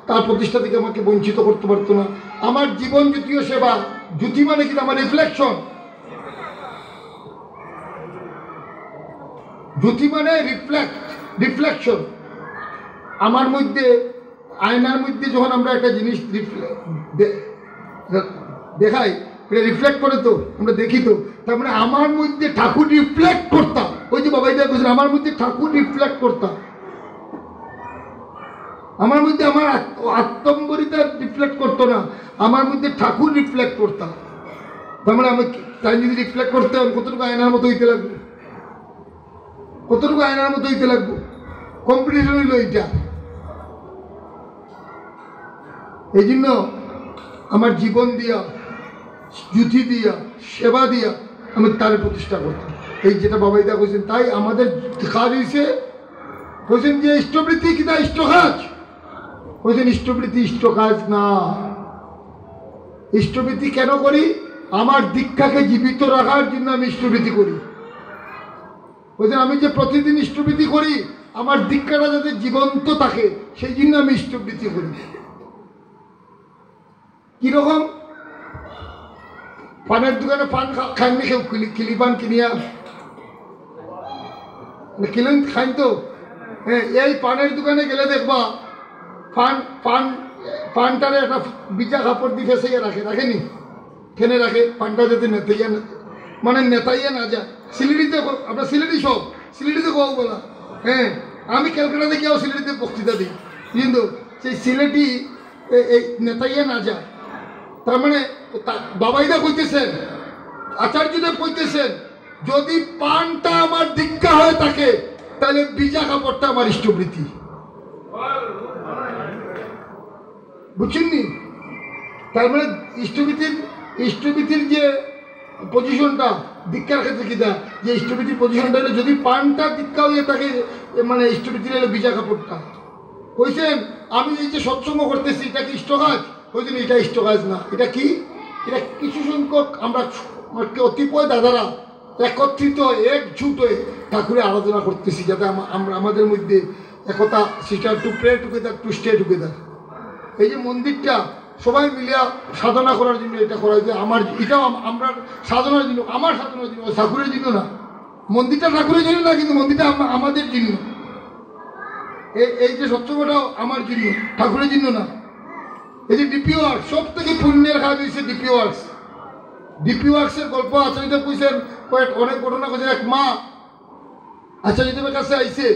তার প্রতিষ্ঠা থেকে আমাকে বঞ্চিত করতে পারতো না। আমার জীবন জ্যোতিও সেবা, জ্যোতি মানে কি আমার রিফ্লেকশন, জ্যোতি মানে রিফ্লেকশন। আমার মধ্যে আয়নার মধ্যে যখন আমরা একটা জিনিস দেখাই, রিফ্লেক্ট করে তো আমরা দেখি তো, তার মানে আমার মধ্যে ঠাকুর রিফ্লেক্ট করতাম। ওই যে বাবাই দেয়া বলছেন আমার মধ্যে ঠাকুর রিফ্লেক্ট করতাম, আমার মধ্যে আমার আত্মম্বরিতা রিফ্লেক্ট করতো না, আমার মধ্যে ঠাকুর রিফ্লেক্ট করতাম। তার মানে আমি তাই যদি রিফ্লেক্ট করতে কতটুকু আয়নার মতো হইতে লাগবে, কতটুকু আয়নার মতো হইতে লাগবো। কম্পিটিশন হইল এইটা। এই জন্য আমার জীবন দিয়া, জ্যোতি দিয়া, সেবা দিয়া আমি তার প্রতিষ্ঠা করতাম। এই যেটা বাবাইদা কইছেন, তাই আমাদের কাজ হয়েছে, কইছেন যে ইষ্টবৃত্তি কিনা ইষ্ট কাজ, কইছেন ইষ্টবৃত্তি ইষ্ট কাজ না। ইষ্টবৃত্তি কেন করি? আমার দীক্ষাকে জীবিত রাখার জন্য আমি ইষ্টবৃত্তি করি। কইছেন আমি যে প্রতিদিন ইষ্টবৃত্তি করি আমার দীক্ষাটা যাতে জীবন্ত থাকে সেই জন্য আমি ইষ্টবৃত্তি করি। কিরকম? পানের দোকানে পান খাইনি কেউ, কিলি পান কিনিয়া কিলেন খাইন তো। হ্যাঁ, এই পানের দোকানে গেলে দেখবা পানটারে একটা বিজা কাপড় দিয়ে ফেসে রাখেনি, খেনে রাখে পানটা যাতে নেতাইয়া মানে নেতাইয়া না যায়। সিলেটিতে আপনার সিলেটি সব সিলেটিতে কও বলা। হ্যাঁ, আমি ক্যালকাটাতে গিয়েও সিলেটিতে বক্তৃতা দিই, কিন্তু সেই সিলেটি এই নেতাইয়া না যায়। তার মানে বাবাইদা কইতেছেন আচার্যদেব কইতেছেন যদি পানটা আমার দীক্ষা হয়ে থাকে তাহলে বিজা কাপড়টা আমার ইষ্টবৃত্তি। বুঝছেননি? তার মানে ইষ্টবৃত্তির যে পজিশনটা দীক্ষার ক্ষেত্রে কিনা, যে ইষ্টবৃত্তির পজিশনটা হলো যদি পানটা দীক্ষা হয়ে থাকে মানে ইষ্টবৃত্তির হলো বিজা কাপড়টা। কইছেন আমি এই যে সৎসঙ্গ করতেছি এটা কি ইষ্ট কাজ? কইছেন এটা ইষ্ট কাজ না। এটা কি? এটা কিছু সংখ্যক আমরা অতিপয় দাদারা একত্রিত একজুট হয়ে ঠাকুরের আরাধনা করতেছি, যাতে আমরা আমাদের মধ্যে একতা, sister to pray together to stay together. এই যে মন্দিরটা সবাই মিলিয়া সাধনা করার জন্য এটা করা হয়েছে। আমার এটাও আমরা সাধনার জন্য, আমার সাধনার জন্য, ঠাকুরের জন্য না। মন্দিরটা ঠাকুরের জন্য না, কিন্তু মন্দিরটা আমাদের জন্য। এই যে সত্যটাও আমার জন্য, ঠাকুরের জন্য না। এই যে ডিপি ওয়ার্কস, সব থেকে পুণ্যের কাজ হয়েছে ডিপি ওয়ার্কস। ডিপি ওয়ার্কসের গল্প আচার্যদেব কইছেন, অনেক ঘটনা কইছেন। এক মা আচার্যদেবের কাছে আইছে,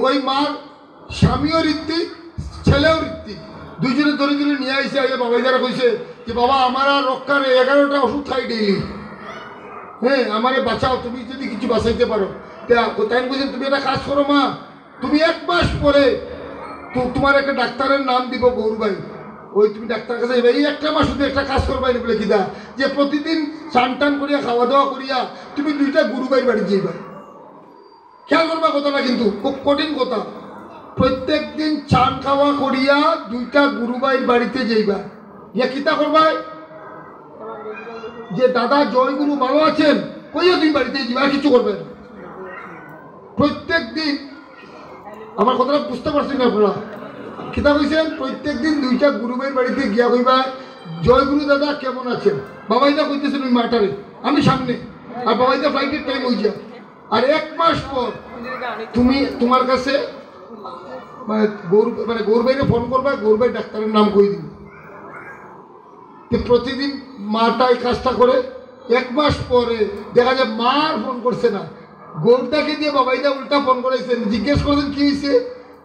ওই মার স্বামীও ঋত্বিক, ছেলেও ঋত্বিক, দুইজনে ধরে ধরে নিয়ে আইসে। আগে বাবাই যারা কইছে যে বাবা আমার আর রক্ষার 11টা ওষুধ খাই ডেইলি, হ্যাঁ আমারে বাঁচাও, তুমি যদি কিছু বাঁচাইতে পারো। তাই বলছেন তুমি একটা কাজ করো মা, তুমি 1 মাস পরে তোমার একটা ডাক্তারের নাম দিব গৌরবাই, ওই তুমি ডাক্তার কাছে এই 1টা মাস শুধু একটা কাজ করবাই না বলে কিনা, যে প্রতিদিন চান টান করিয়া খাওয়া দাওয়া করিয়া তুমি 2টা গুরুবাইয়ের বাড়ি যাইবা। খেয়াল করবা কথাটা, কিন্তু খুব কঠিন কথা। প্রত্যেক দিন চান খাওয়া করিয়া 2টা গুরুবাইয়ের বাড়িতে যাইবা, ইয়া কিতা করবাই যে দাদা জয় গুরু ভালো আছেন কইয়া তুমি বাড়িতে যাইবা, আর কিছু করবে না। প্রত্যেক দিন, আমার কথাটা বুঝতে পারছেন না আপনারা? কিতা কইছেন? প্রত্যেক দিন 2টা গুরুবাইয়ের বাড়িতে গিয়া কইবা জয় গুরু দাদা কেমন আছেন। বাবাইদা কইতেছেন ওই মাটারে, আমি সামনে, আর বাবাইদা ফ্লাইটের টাইম হয়ে যায়। আর 1 মাস পর তুমি তোমার কাছে গৌরবাইরে ফোন করবা, গৌরবাই ডাক্তারের নাম কই দিবে। প্রতিদিন মাটা এই কাজটা করে। 1 মাস পরে দেখা যায় মার ফোন করছে না, গৌরদাকে দিয়ে বাবাইদা উল্টা ফোন করেছেন, জিজ্ঞেস করছেন কি হয়েছে।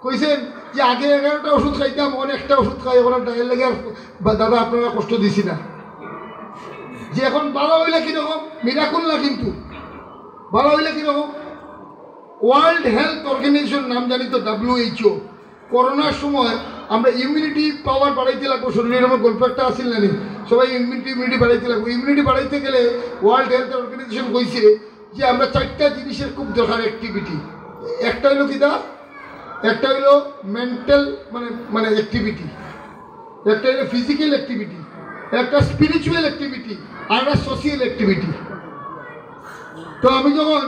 কইছেন যে আগে 11টা ওষুধ খাইতাম, অনেকটা ওষুধ খাই, এখন ডায়ের লেগে দাদা আপনারা কষ্ট দিছি না। যে এখন ভালো হইলে কিরকম মিরাকুল না, কিন্তু ভালো হইলে কিরকম। ওয়ার্ল্ড হেলথ অর্গানাইজেশন নাম জানি তো, WHO। করোনার সময় আমরা ইমিউনিটি পাওয়ার বাড়াইতে লাগবো শরীরের, আমার গল্প একটা আসিল না, সবাই ইমিউনিটি বাড়াইতে লাগবো। ইমিউনিটি বাড়াইতে গেলে ওয়ার্ল্ড হেলথ অর্গানাইজেশন কইছে যে আমরা 4টা জিনিসের খুব দরকার অ্যাক্টিভিটি। একটা হইলো কিনা, একটা হইলো মেন্টাল মানে অ্যাক্টিভিটি, একটা হইলো ফিজিক্যাল অ্যাক্টিভিটি, একটা স্পিরিচুয়াল অ্যাক্টিভিটি, আর একটা সোশিয়াল অ্যাক্টিভিটি। তো আমি যখন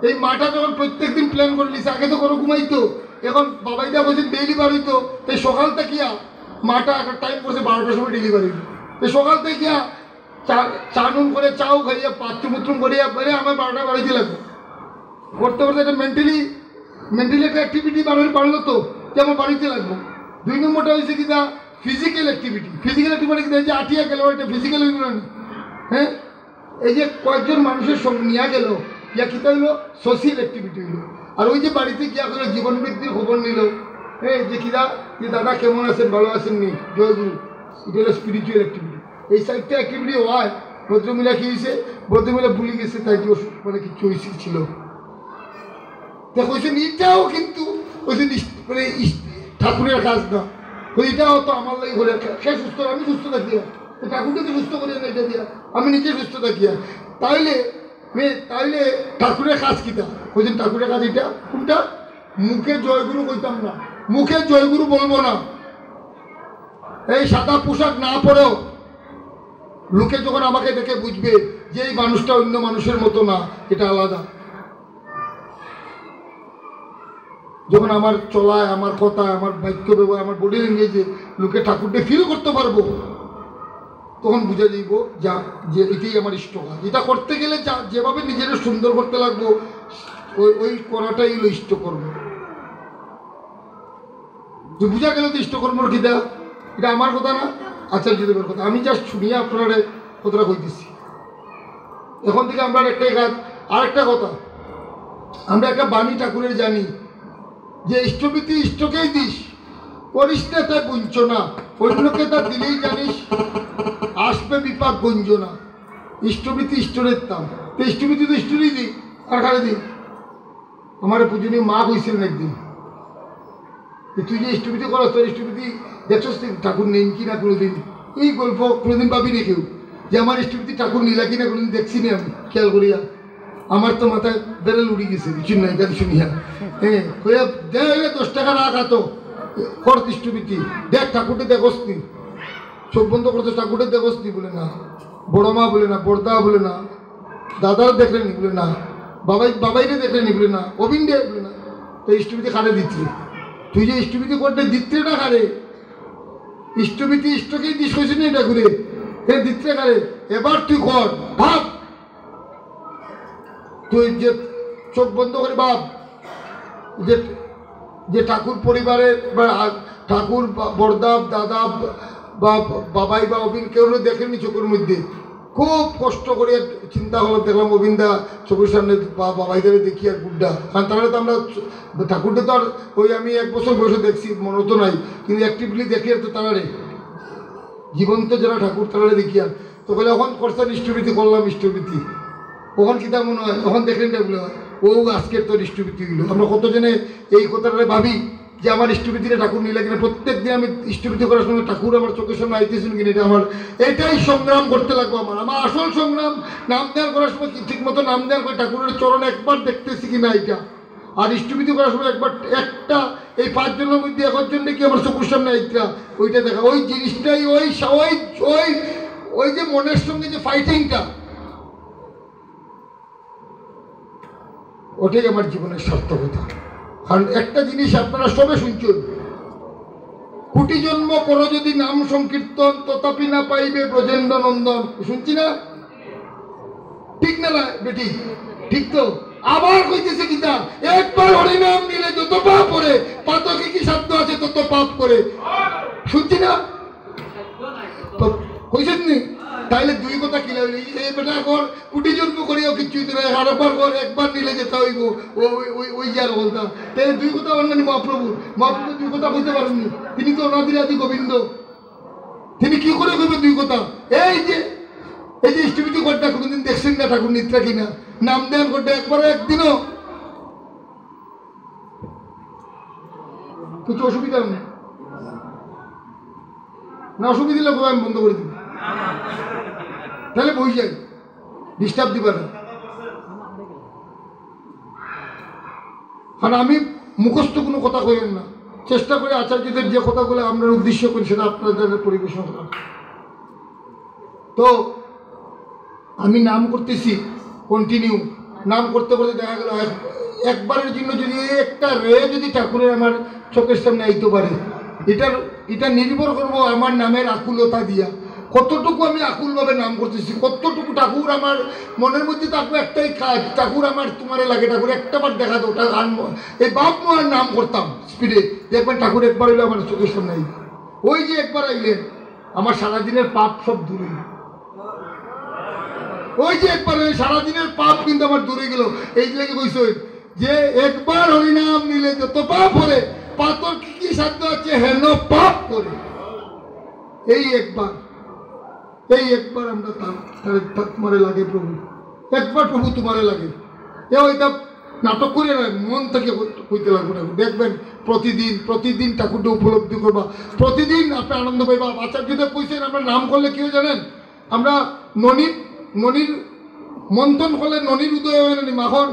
এই মাটা যখন প্রত্যেকদিন প্ল্যান করে নিছি, আগে তো কোনো ঘুমাইতো, এখন বাবাইদা বলছেন ডেইলি বার হইতো। তাই সকাল থেকে মাটা একটা টাইম করছে 12টার সময় ডেলিভারি হইল। তো সকাল থেকে চা নুন করে চাও খাইয়া বাথরুম উথরুম করিয়া বেড়ে আমার 12টা বাড়িতে লাগবে। করতে করতে একটা মেন্টালি একটা অ্যাক্টিভিটি বাড়লো তো, যে আমার বাড়িতে লাগবো। 2 নম্বরটা হয়েছে কিনা ফিজিক্যাল অ্যাক্টিভিটি। ফিজিক্যাল অ্যাক্টিভিটি কিন্তু এই যে আটিয়া গেল, এটা ফিজিক্যাল হইল না, হ্যাঁ। এই যে কয়েকজন মানুষের সঙ্গে নিয়ে গেল, ইয়া কিতা হইলো সোশিয়াল অ্যাক্টিভিটি হইলো। আর ওই যে বাড়িতে গিয়া করে জীবন বৃদ্ধির খবর নিল, হ্যাঁ, যে কিনা যে দাদা কেমন আছেন, ভালো আছেন নি, জয় গুরু, এটা হলো স্পিরিচুয়াল অ্যাক্টিভিটি। এই 4টা অ্যাক্টিভিটি হয়। ভদ্রমিলা কি হয়েছে, ভদ্রমিলা ভুলে গেছে, তাই কি মানে কিছু ছিল। কইছেন এটাও কিন্তু মানে ঠাকুরের কাজ না, এটাও তো আমার লাগে বলে সে সুস্থ, আমি সুস্থ থাকি, ঠাকুরকে তো সুস্থ করি না এটা দিয়া, আমি নিজে সুস্থ থাকি। তাইলে ঠাকুরের কাজ কিটা? কইছেন ঠাকুরের কাজ এটা কোনটা? মুখে জয়গুরু কইতাম না, মুখে জয়গুরু বলবো না। এই সাদা পোশাক না পরেও লোকে যখন আমাকে দেখে বুঝবে যে এই মানুষটা অন্য মানুষের মতো না, এটা আলাদা। যখন আমার চলায়, আমার কথায়, আমার বাক্য ব্যবহার, আমার বডি ল্যাঙ্গুয়েজে লোকে ঠাকুরকে ফিল করতে পারবো, তখন বুঝা যাইব যে এটাই আমার ইষ্ট কাজ। এটা করতে গেলে যেভাবে নিজের সুন্দর করতে লাগবো, ওই করাটাই হলো ইষ্টকর্ম। যে বুঝা গেল তো ইষ্টকর্মর কিটা, এটা আমার কথা না, আচার্যদেবের কথা। আমি জাস্ট শুনিয়ে আপনারা কথাটা কইতেছি। এখন থেকে আমরা একটাই কাজ। আরেকটা কথা, আমরা একটা বাণী ঠাকুরের জানি যে ইষ্টবৃত্তি ইষ্টকেই দিস, করিস না তাই বঞ্চনা, অন্যকে তা দিলেই জানিস আসবে বিপাক গঞ্জনা। ইষ্টভীতি ঈশ্বরের নাম। তো ইষ্টভীতি তো ঈশ্বরই দিই, আর কারে দিই? আমার পূজনীয় মা কইছিলেন একদিন, তুই যে ইষ্টভীতি করস, তোর ইষ্টভীতি দেখছস ঠাকুর নেই কি না কোনোদিন? এই গল্প কোনোদিন পাবি না কেউ যে আমার ইষ্টভীতি ঠাকুর নিলা কিনা কোনোদিন দেখছি না আমি খেয়াল করিয়া। আমার তো মাথায় বেড়েল উড়ি গেছে কিছু নাই গান শুনিয়া। হ্যাঁ কইয়া দেখ 10 টাকা রাখ আতো কর ইষ্টভীতি, দেখ ঠাকুরটা দেখস নি, চোখ বন্ধ করতে ঠাকুরটা দেখস নি বলে না, বড় মা বলে না, বড়দা বলে না, দাদার দেখলেনি বলে না, বাবাইরে দেখলেনি বলে না, অবিন্দে বলে না। তো ইষ্টভীতি কারে দিচ্ছে? তুই যে ইষ্টভীতি করতে দিত্রে না কারে? ইষ্টভীতি ইষ্টকেই দিস হয়েছে না এটা ঘুরে, এ দিত্রে কারে? এবার তুই কর, ভাব তুই যে চোখ বন্ধ করে ভাব যে ঠাকুর পরিবারের বা ঠাকুর বড়দা দাদা বা বাবাই বা অবিন কেউ দেখেনি চোখের মধ্যে, খুব কষ্ট করে চিন্তা হলো, দেখলাম অবিন্দা চোখের সামনে বা বাবাইদের দেখি আর গুড্ডা, কারণ তাহলে তো আমরা ঠাকুরটা তো আর ওই আমি 1 বছর বয়সে দেখছি মনে তো নাই, কিন্তু অ্যাক্টিভলি দেখি আর তো তারারে জীবন্ত যারা ঠাকুর তারারে দেখি আর তো বলে এখন করছেন ইষ্টভীতি করলাম ইষ্টভীতি, ওখান কিতা মনে হয় ওখান দেখলেন এগুলো হয় ও আজকের তোর ইষ্টভীতিগুলো। আমরা কতজনে এই কথাটা ভাবি যে আমার ইষ্টভীতিটা ঠাকুর নিলে কিনা, প্রত্যেক দিন আমি ইষ্টভীতি করার সময় ঠাকুর আমার চোখের সামনে আইতেছেন কিনা, এটা আমার এটাই সংগ্রাম করতে লাগবো। আমার আসল সংগ্রাম নাম ধ্যান করার সময় ঠিক মতো নাম ধ্যান করে ঠাকুরের চরণ একবার দেখতেছি কিনা এটা, আর ইষ্টভীতি করার সময় একবার একটা এই 5 জনের মধ্যে 1 জন কি আমার চোখের সামনে আইতা ওইটা দেখা, ওই জিনিসটাই ওই ওই ওই যে মনের সঙ্গে যে ফাইটিংটা, ওটাই আমার জীবনের সার্থকতা। কারণ একটা জিনিস আপনারা সবে শুনছেন, কোটি জন্ম করো যদি নাম সংকীর্তন তথাপি না পাইবে ব্রজেন্দ্র নন্দন, শুনছি না? ঠিক না বেটি? ঠিক তো? আবার কইতেছে কিনা, একবার হরিনাম নিলে যত পাপ করে, পাতকে কি সাধ্য আছে তত পাপ করে, শুনছি না? কইছেন নি? তাইলে 2 কথা কি লাগবে? এই বেটা কর কোটি জন্ম করিও কিছুই দেবে, আরেকবার কর একবার নিলে যেতে হইব ওই যে আর বলতাম। তাহলে 2 কথা বললেন মহাপ্রভু 2 কথা বলতে পারেননি, তিনি তো অনাদিরাদি গোবিন্দ, তিনি কি করে কইবেন 2 কথা? এই যে ইষ্টভীতি করতে কোনোদিন দেখছেন না ঠাকুর নিত্রা কিনা? নাম দেন করতে একবারও একদিনও কিছু অসুবিধা নেই না? অসুবিধা দিলে আমি বন্ধ করে দিব, তাহলে বই যাই, ডিস্টার্ব দিবা না। কারণ আমি মুখস্থ কোনো কথা কইেন না, চেষ্টা করে আচার্যদের যে কথাগুলো আপনার উদ্দেশ্য করি সেটা আপনাদের পরিবেশন করা। তো আমি নাম করতেছি কন্টিনিউ, নাম করতে করতে দেখা গেল একবারের জন্য যদি একটা রে যদি ঠাকুরের আমার চোখের সামনে আইতে পারে, এটা নির্ভর করবো আমার নামের আকুলতা দিয়া, কতটুকু আমি আকুলভাবে নাম করতেছি, কতটুকু ঠাকুর আমার মনের মধ্যে থাকবে একটাই কাজ, ঠাকুর আমার তোমারে লাগে, ঠাকুর একটাবার দেখা দাও, এই বাপ মার নাম করতাম স্পিডে, দেখবেন ঠাকুর একবার হইলে আমার চোখের সামনে আইবে, ওই যে একবার আইলেন আমার সারাদিনের পাপ সব দূরে, ওই যে একবার সারাদিনের পাপ কিন্তু আমার দূরে গেল। এই লেগে কইস যে একবার হরিনাম নিলে যত পাপ হলে পাতর কি সাধ্য আছে হেন পাপ করে, এই একবার আমরা তোমারে লাগে প্রভু, একবার প্রভু তোমারে লাগে, ওইটা নাটক করে না, মন থেকে কইতে লাগবে না। দেখবেন প্রতিদিন ঠাকুরটা উপলব্ধি করবা, প্রতিদিন আপনি আনন্দ পাইবা। আচার্যদের কইছেন আমরা নাম করলে কেউ জানেন, আমরা ননির মন্থন করলে ননির উদয় হয় না, মাখন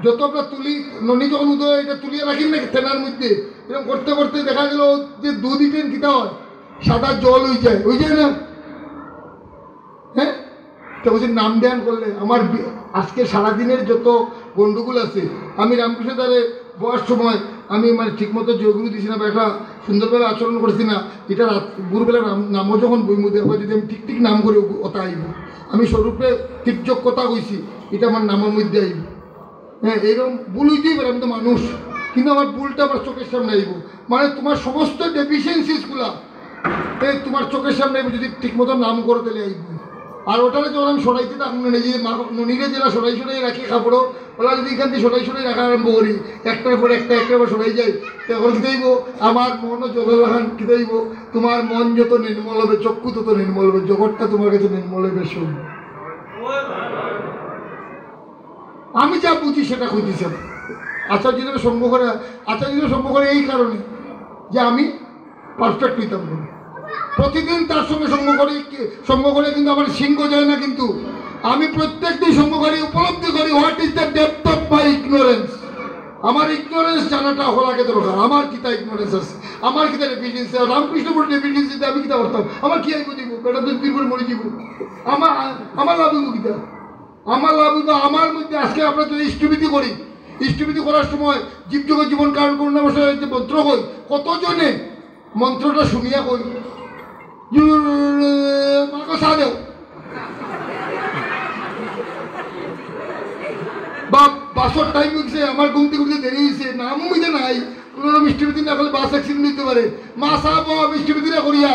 যত আমরা তুলি, ননি যখন উদয় এটা তুলিয়ে রাখি না তেনার মধ্যে, এরকম করতে করতে দেখা গেল যে 2 দিন কিতা হয়, সাদা জল হয়ে যায় না? হ্যাঁ, তো বলছি নাম ধ্যান করলে আমার আজকে সারাদিনের যত গন্ডগোল আছে, আমি রামকৃষ্ণ দ্বারে বয়স সময় আমি মানে ঠিকমতো জয়গুরু দিছি না বা একটা সুন্দরভাবে আচরণ করছি না, এটা গুরুবেলা নামও যখন বইমু দেখো যদি আমি ঠিক নাম করে কথা আইব, আমি স্বরূপে ঠিকযোগ কথা কইছি, এটা আমার নামের মধ্যে আইব। হ্যাঁ, এরকম ভুল হইতেই পারে, আমি তো মানুষ, কিন্তু আমার ভুলটা আমার চোখের সামনে আইব, মানে তোমার সমস্ত ডেফিসিয়েন্সিসগুলা তোমার চোখের সামনে আইব যদি ঠিকমতো নাম করে তাহলে আইব। আর ওটারে যখন আমি সরাইতে থাকুন না, যে ননিরে যেটা সরাই রাখি কাপড়ও, ওরা যদি এখান থেকে সরাই রাখা আরম্ভ করি, একটার পর একটার পর সরাই যাই, তখন কী দেব আমার মনও জলাখান কী দেব, তোমার মন যত নির্মল হবে চক্ষু তত নির্মল হবে, জগৎটা তোমার কাছে নির্মল হবে। শুন আমি যা বুঝি সেটা কইতেছেন। আচার্যদের সঙ্গ করে, আচার্যদের সঙ্গ করে এই কারণে যে আমি পারফেক্ট হইতাম না। প্রতিদিন তার সঙ্গে সঙ্গ করে কিন্তু আমার সিংহ যায় না, কিন্তু আমি প্রত্যেক দিন সঙ্গ করি, উপলব্ধি করি what is the depth of my ignorance. আমার ইগনোরেন্স জানাটা হলাকে দরকার। আমার কিতা ইগনোরেন্স আছে, আমার কিতা ডেফিসিয়েন্সি, রামকৃষ্ণপুর ডেফিসিয়েন্সিতে আমি কিতা করতাম, আমার কি আইব দিব, বেটা দুই দিন করে মরে যাব, আমার লাভ হইব কিতা, আমার লাভ হইব আমার মধ্যে। আজকে আমরা যদি ইষ্টবিধি করি, ইষ্টবিধি করার সময় জীবযোগ জীবন কারণ করুণা বসায় যে মন্ত্র কই, কতজনে মন্ত্রটা শুনিয়া কই চা দেও বা বাসর টাইম হয়েছে, আমার ঘুমতে ঘুরতে দেরি হয়েছে, নামও হইতে নাই, কোনো মিষ্টিবিধি না করলে বাস অ্যাক্সিডেন্ট দিতে পারে, মা সাহ মিষ্টিবিধি না করিয়া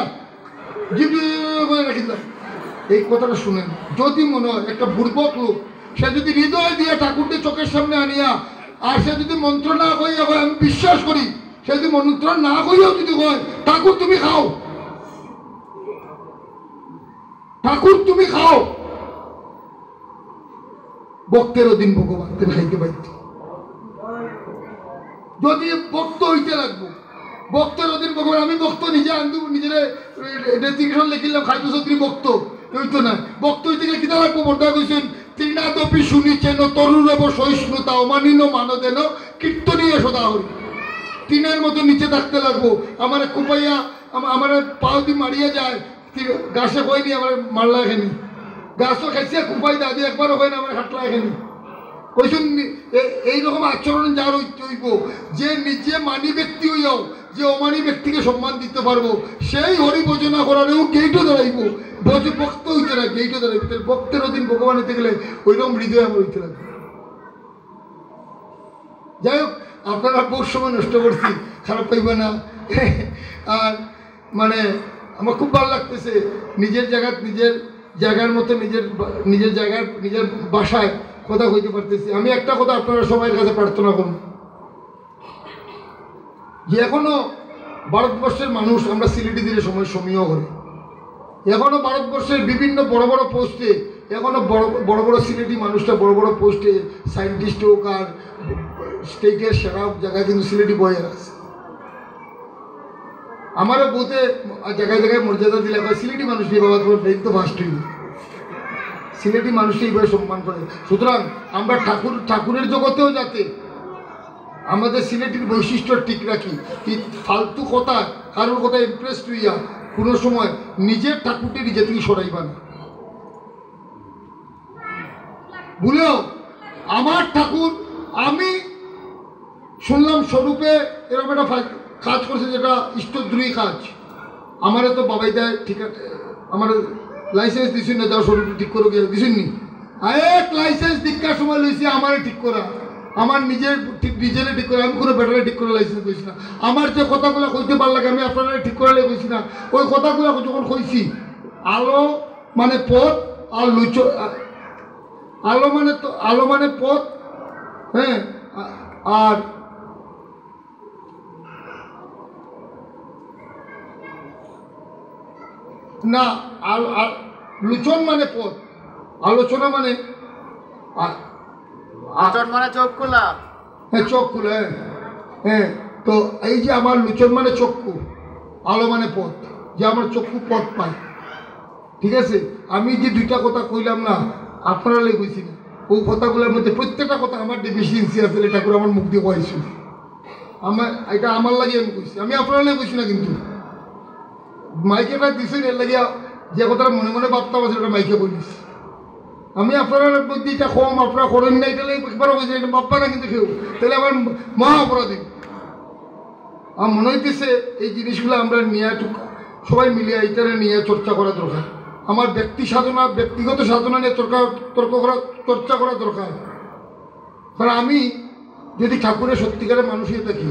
জীব করে রাখি। এই কথাটা শুনেন, যদি মনে হয় একটা বুর্বক লোক, সে যদি হৃদয় দিয়ে ঠাকুরকে চোখের সামনে আনিয়া, আর সে যদি মন্ত্র না কইয়া হয়, আমি বিশ্বাস করি সে যদি মন্ত্র না কইয়াও যদি হয় ঠাকুর তুমি খাও, ঠাকুর তুমি খাও, ভক্তের অধীন ভগবান খাইতে পাইতে। যদি ভক্ত হইতে লাগবো, ভক্তের অধীন ভগবান। আমি ভক্ত নিজে আনবো, নিজের ডেসিগনেশন লিখিলাম খাইতো সত্যি ভক্ত হইতো না। ভক্ত হইতে গেলে কিনা লাগবো, বর্দা কইছেন তৃণাদপি শুনিছেন তরুরেব সহিষ্ণুতা অমানিন মানদেন কীর্তনীয় সদা হরি। টিনের মতো নিচে থাকতে লাগবো, আমার কুপাইয়া আমার পাও দিয়ে মারিয়া যায়, গাছে কইনি আমার মারলা এখানে, গাছও খাইছে কুপাই দাদি একবারও হয় না আমার হাঁটলা এখানে। কইছেন এইরকম আচরণ যার হইব, যে নিজে মানি ব্যক্তি হইয়াও যে অমানি ব্যক্তিকে সম্মান দিতে পারবো, সেই হরি ভোজনা করারেও গেইটও দাঁড়াইব, ভক্ত হইতে লাগবে, গেইটও দাঁড়াইব। ভক্তের অধীন ভগবান হইতে গেলে ওইরকম হৃদয় আমার হইতে লাগবে। যাই হোক, আপনারা বহু সময় নষ্ট করছি, খারাপ পাইবে না। আর মানে আমার খুব ভালো লাগতেছে নিজের জায়গার মতো নিজের জায়গার নিজের বাসায় কথা কইতে পারতেছি। আমি একটা কথা আপনারা সবাই কাছে প্রার্থনা করুন, যে এখনো ভারতবর্ষের মানুষ, আমরা সিলেটি দিলে সময় সমীহ করি, এখনো ভারতবর্ষের বিভিন্ন বড় বড় পোস্টে, এখনো বড় বড় সিলেটি মানুষটা বড় বড় পোস্টে, সায়েন্টিস্ট হোক আর স্টেটের সেরা জায়গায় কিন্তু সিলেটি বয়ের আছে। আমারও বুথে জায়গায় জায়গায় মর্যাদা দিলে সিলেটি মানুষ নিয়ে বাবা তোমার ব্রেন তো ফার্স্ট হইব, সিলেটি মানুষই এইভাবে সম্মান করে। সুতরাং আমরা ঠাকুরের জগতেও যাতে আমাদের সিলেটির বৈশিষ্ট্য ঠিক রাখি, ফালতু কথা কারোর কথা ইমপ্রেসড হইয়া কোনো সময় নিজের ঠাকুরটি নিজে থেকে সরাইবা না। ভুলেও আমার ঠাকুর, আমি শুনলাম স্বরূপে এরকম একটা কাজ করছে যেটা ইষ্টদ্রোহী কাজ, আমারে তো বাবাই দেয়, ঠিক আছে, আমার লাইসেন্স দিছেন না, যাও স্বরূপে ঠিক করে গিয়ে দিছেন নি, এক লাইসেন্স দীক্ষার সময় লইছি আমারে ঠিক করা, আমার নিজেরে ঠিক করে, আমি কোনো ব্যাটারে ঠিক করে লাইসেন্স কইছি না। আমার যে কথাগুলো কইতে পার লাগে আমি আপনারা ঠিক করে কইছি না, ওই কথাগুলো যখন কইছি, আলো মানে পথ আর আলো মানে পথ, হ্যাঁ, আর না লুচন মানে পথ, আলোচনা মানে চোখ খোলা, হ্যাঁ চোখ খোলা, হ্যাঁ। তো এই যে আমার লুচন মানে চক্ষু, আলো মানে পথ, যে আমার চক্ষু পথ পায়, ঠিক আছে। আমি যে দুইটা কথা কইলাম না, আপনারা লেগে কইছি না, ওই কথাগুলোর মধ্যে প্রত্যেকটা কথা আমার ডেফিসিয়েন্সি আছে, এটা করে আমার মুখ দিয়ে কয়েছি, এটা আমার লাগে আমি কইছি, আমি আপনারা লেগে কইছি না। কিন্তু মাইকেটা দিছেন এর লাগিয়া যে কথাটা মনে মনে ভাবতাম আছে ওটা মাইকে বলিস, আমি আপনার মধ্যে এটা কম আপনারা করেন না, এটা একবারও কইছি, এটা ভাববা না কিন্তু কেউ, তাহলে আমার মহা অপরাধী। আমার মনে হইতেছে এই জিনিসগুলো আমরা নিয়ে সবাই মিলিয়ে এইটারে নিয়ে চর্চা করা দরকার। আমার ব্যক্তিগত সাধনা নিয়ে চর্চা করা দরকার। কারণ আমি যদি ঠাকুরের সত্যিকারের মানুষ হয়ে থাকি,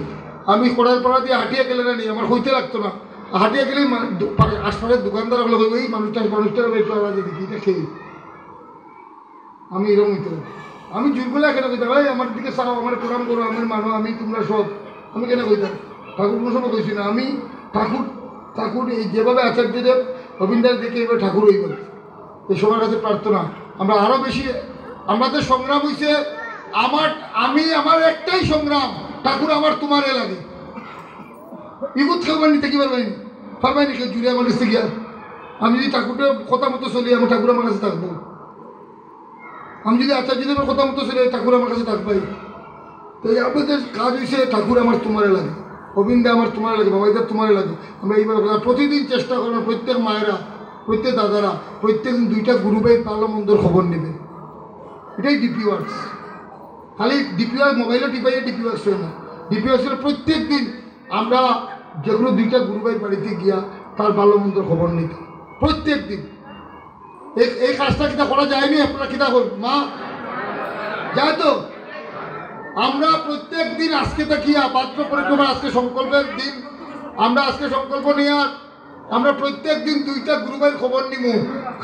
আমি কোড়ার পাড়া দিয়ে হাঁটিয়ে গেলে না, আমার হইতে লাগতো না, হাঁটিয়ে গেলেই আশপাশের দোকানদার হলো ওই মানুষটার একটু আলাদা দেখি, এটা খেয়ে আমি এরকম হইতে পারি। আমি জুরগুলা কেন কইতাম, ভাই আমার দিকে চাও, আমার প্রোগ্রাম করো, আমার মানো, আমি তোমরা সব, আমি কেন কইতাম, ঠাকুর কোনো সময় কইছি না। আমি ঠাকুর এই যেভাবে আচার্যদেব রবীন্দ্র দেখে এবার ঠাকুর হয়ে গেল। এই সবার কাছে প্রার্থনা, আমরা আরও বেশি, আমাদের সংগ্রাম হয়েছে আমার একটাই সংগ্রাম, ঠাকুর আমার তোমারে লাগে। ইগুত খাবার নিতে কি পারবাই কেউ জুড়ে আমার কাছে গিয়া। আমি যদি ঠাকুরের কথা মতো চলি, আমার ঠাকুর আমার কাছে থাকবো। আমি যদি আচার্যদেবের কথা মতো চলি, ঠাকুর আমার কাছে থাকবাই। তো আপনাদের কাজ হয়েছে ঠাকুর আমার তোমারে লাগে, গোবিন্দা আমার তোমার লাগে, বাবাইদার তোমার লাগে। আমরা এইভাবে প্রতিদিন চেষ্টা করবো, প্রত্যেক মায়েরা, প্রত্যেক দাদারা প্রত্যেক দিন 2টা গুরুবাই ভালো মন্দর খবর নেবেন। এটাই ডিপি ওয়ার্কস। খালি ডিপি ওয়ার্ক মোবাইলে টিপাইয়ে ডিপি ওয়ার্কস হয় না। ডিপি ওয়ার্কসের প্রত্যেক দিন আমরা যেগুলো 2টা গুরুবাই বাড়িতে গিয়া তার ভালো মন্দর খবর নিতে প্রত্যেক দিন। এই কাজটা কিনা করা যায়নি, আপনারা কিনা করবেন মা যায় তো। আমরা প্রত্যেক দিন আজকে দেখিয়া পাত্র পরিক্রমা, আজকে সংকল্পের দিন, আমরা আজকে সংকল্প নিয়ে আমরা প্রত্যেক দিন 2টা গুরুবাইয়ের খবর নিব।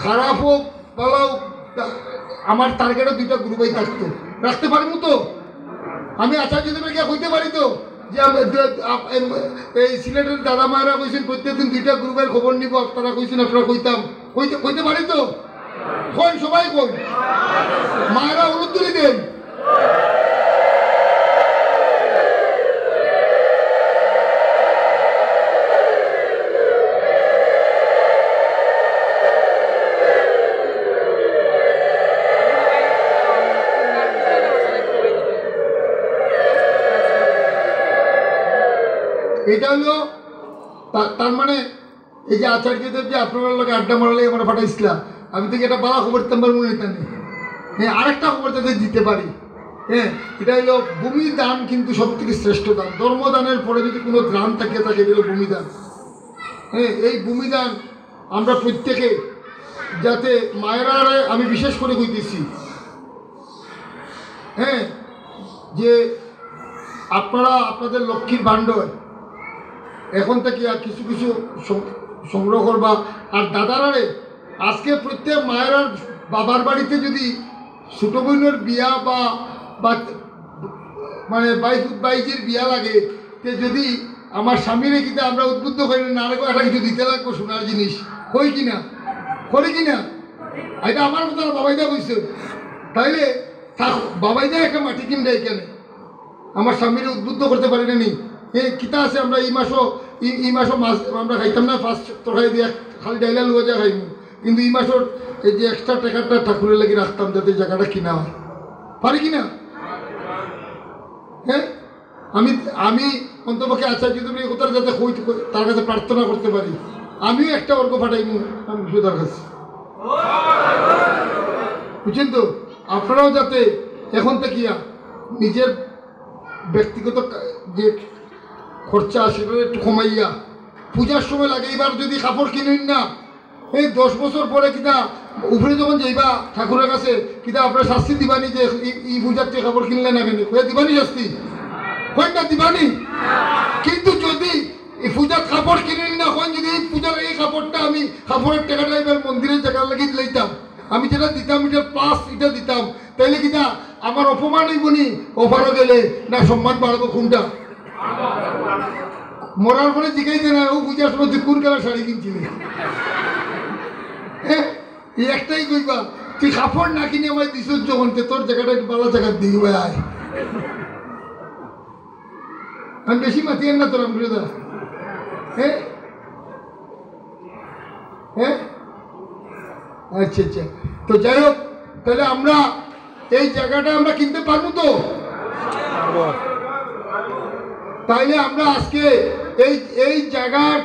খারাপ হোক ভালো হোক, আমার টার্গেটে 2টা গুরুবাই থাকতো, রাখতে পারবো তো। আমি আচার্যদেবে গিয়ে কইতে পারি তো যে এই সিলেটের দাদা মায়েরা কইছেন প্রত্যেক দিন 2টা গুরুবাইয়ের খবর নিব, আপনারা কইছেন আপনারা কইতে পারি তো। কই সবাই কই, মায়েরা অনুরোধ তুলে দেন। এটা হলো তার মানে এই যে আচার্যদেব যে আপনার লোক আড্ডা মারালে আমরা পাঠাইছিলাম, আমি থেকে এটা বলা খবর তোমার মনে নিতে নেই। হ্যাঁ, আরেকটা খবর যাতে দিতে পারি। হ্যাঁ, এটা হলো ভূমি দান, কিন্তু সব থেকে শ্রেষ্ঠ দান। ধর্মদানের পরে যদি কোনো দান থাকে এটা হলো ভূমিদান। হ্যাঁ, এই ভূমিদান আমরা প্রত্যেকে যাতে মায়েরা, আমি বিশেষ করে কইতেছি, হ্যাঁ, যে আপনারা আপনাদের লক্ষ্মীর ভাণ্ডার এখন থেকে আর কিছু কিছু সংগ্রহ করবা। আর দাদারা রে, আজকে প্রত্যেক মায়েরার বাবার বাড়িতে যদি ছোটো বোনের বিয়া বা মানে বাইজির বিয়া লাগে, তে যদি আমার স্বামীরে কিনা আমরা উদ্বুদ্ধ করি না, আরেকও একটা কিছু দিতে লাগবো সোনার জিনিস, কই কিনা করি কিনা। এটা আমার মতো বাবাইদা কইছে, তাইলে বাবাইদা একটা মাটি কিনবে এখানে আমার স্বামীরে উদ্বুদ্ধ করতে পারি না নি। এই কিতা আছে, আমরা এই মাসও মাছ আমরা খাইতাম না, ফার্স্ট তরকারি দিয়ে খালি ডাইলা লুয়া যা খাইব, কিন্তু এই মাসের এই যে এক্সট্রা টাকাটা ঠাকুরের লাগি রাখতাম যাতে জায়গাটা কিনা হয়, পারি কিনা। হ্যাঁ, আমি অন্তপক্ষে আচার্যদেবের এই কথাটা যাতে তার কাছে প্রার্থনা করতে পারি, আমিও একটা অর্ঘ পাঠাইব আমি সুদার কাছে, বুঝছেন তো। আপনারাও যাতে এখন থেকে নিজের ব্যক্তিগত যে খরচা সেটা একটু কমাইয়া পূজার সময় লাগে। এবার যদি কাপড় কিনেন না, এই 10 বছর পরে কিনা উপরে যখন যাইবা ঠাকুরের কাছে, কিনা আপনার শাস্তি দিবানি যে এই পূজার চেয়ে কাপড় কিনলে না কেন, হয়ে দিবানি শাস্তি, হয় না দিবানি। কিন্তু যদি এই পূজার কাপড় কিনেন না, হয় যদি এই পূজার এই কাপড়টা আমি কাপড়ের টাকাটা এবার মন্দিরের জায়গা লাগিয়ে লইতাম, আমি যেটা দিতাম এটা প্লাস এটা দিতাম, তাইলে কিনা আমার অপমান হইবনি, অফারও গেলে না সম্মান বাড়বো কোনটা। মরার পরে জিজ্ঞাসা না, ও পূজার সময় তুই কোন কালার শাড়ি কিনছিলি। হ্যাঁ, এই একটাই কইবা, তুই কাপড় না কিনে আমায় দিস যখন, তোর জায়গাটা একটু ভালো জায়গা দিই ভাই আয়। আমি বেশি মাতিয়েন না তোর আমদা। হ্যাঁ হ্যাঁ, আচ্ছা আচ্ছা। তো যাই হোক, তাহলে আমরা এই জায়গাটা আমরা কিনতে পারবো তো। তাইলে আমরা আজকে এই জায়গার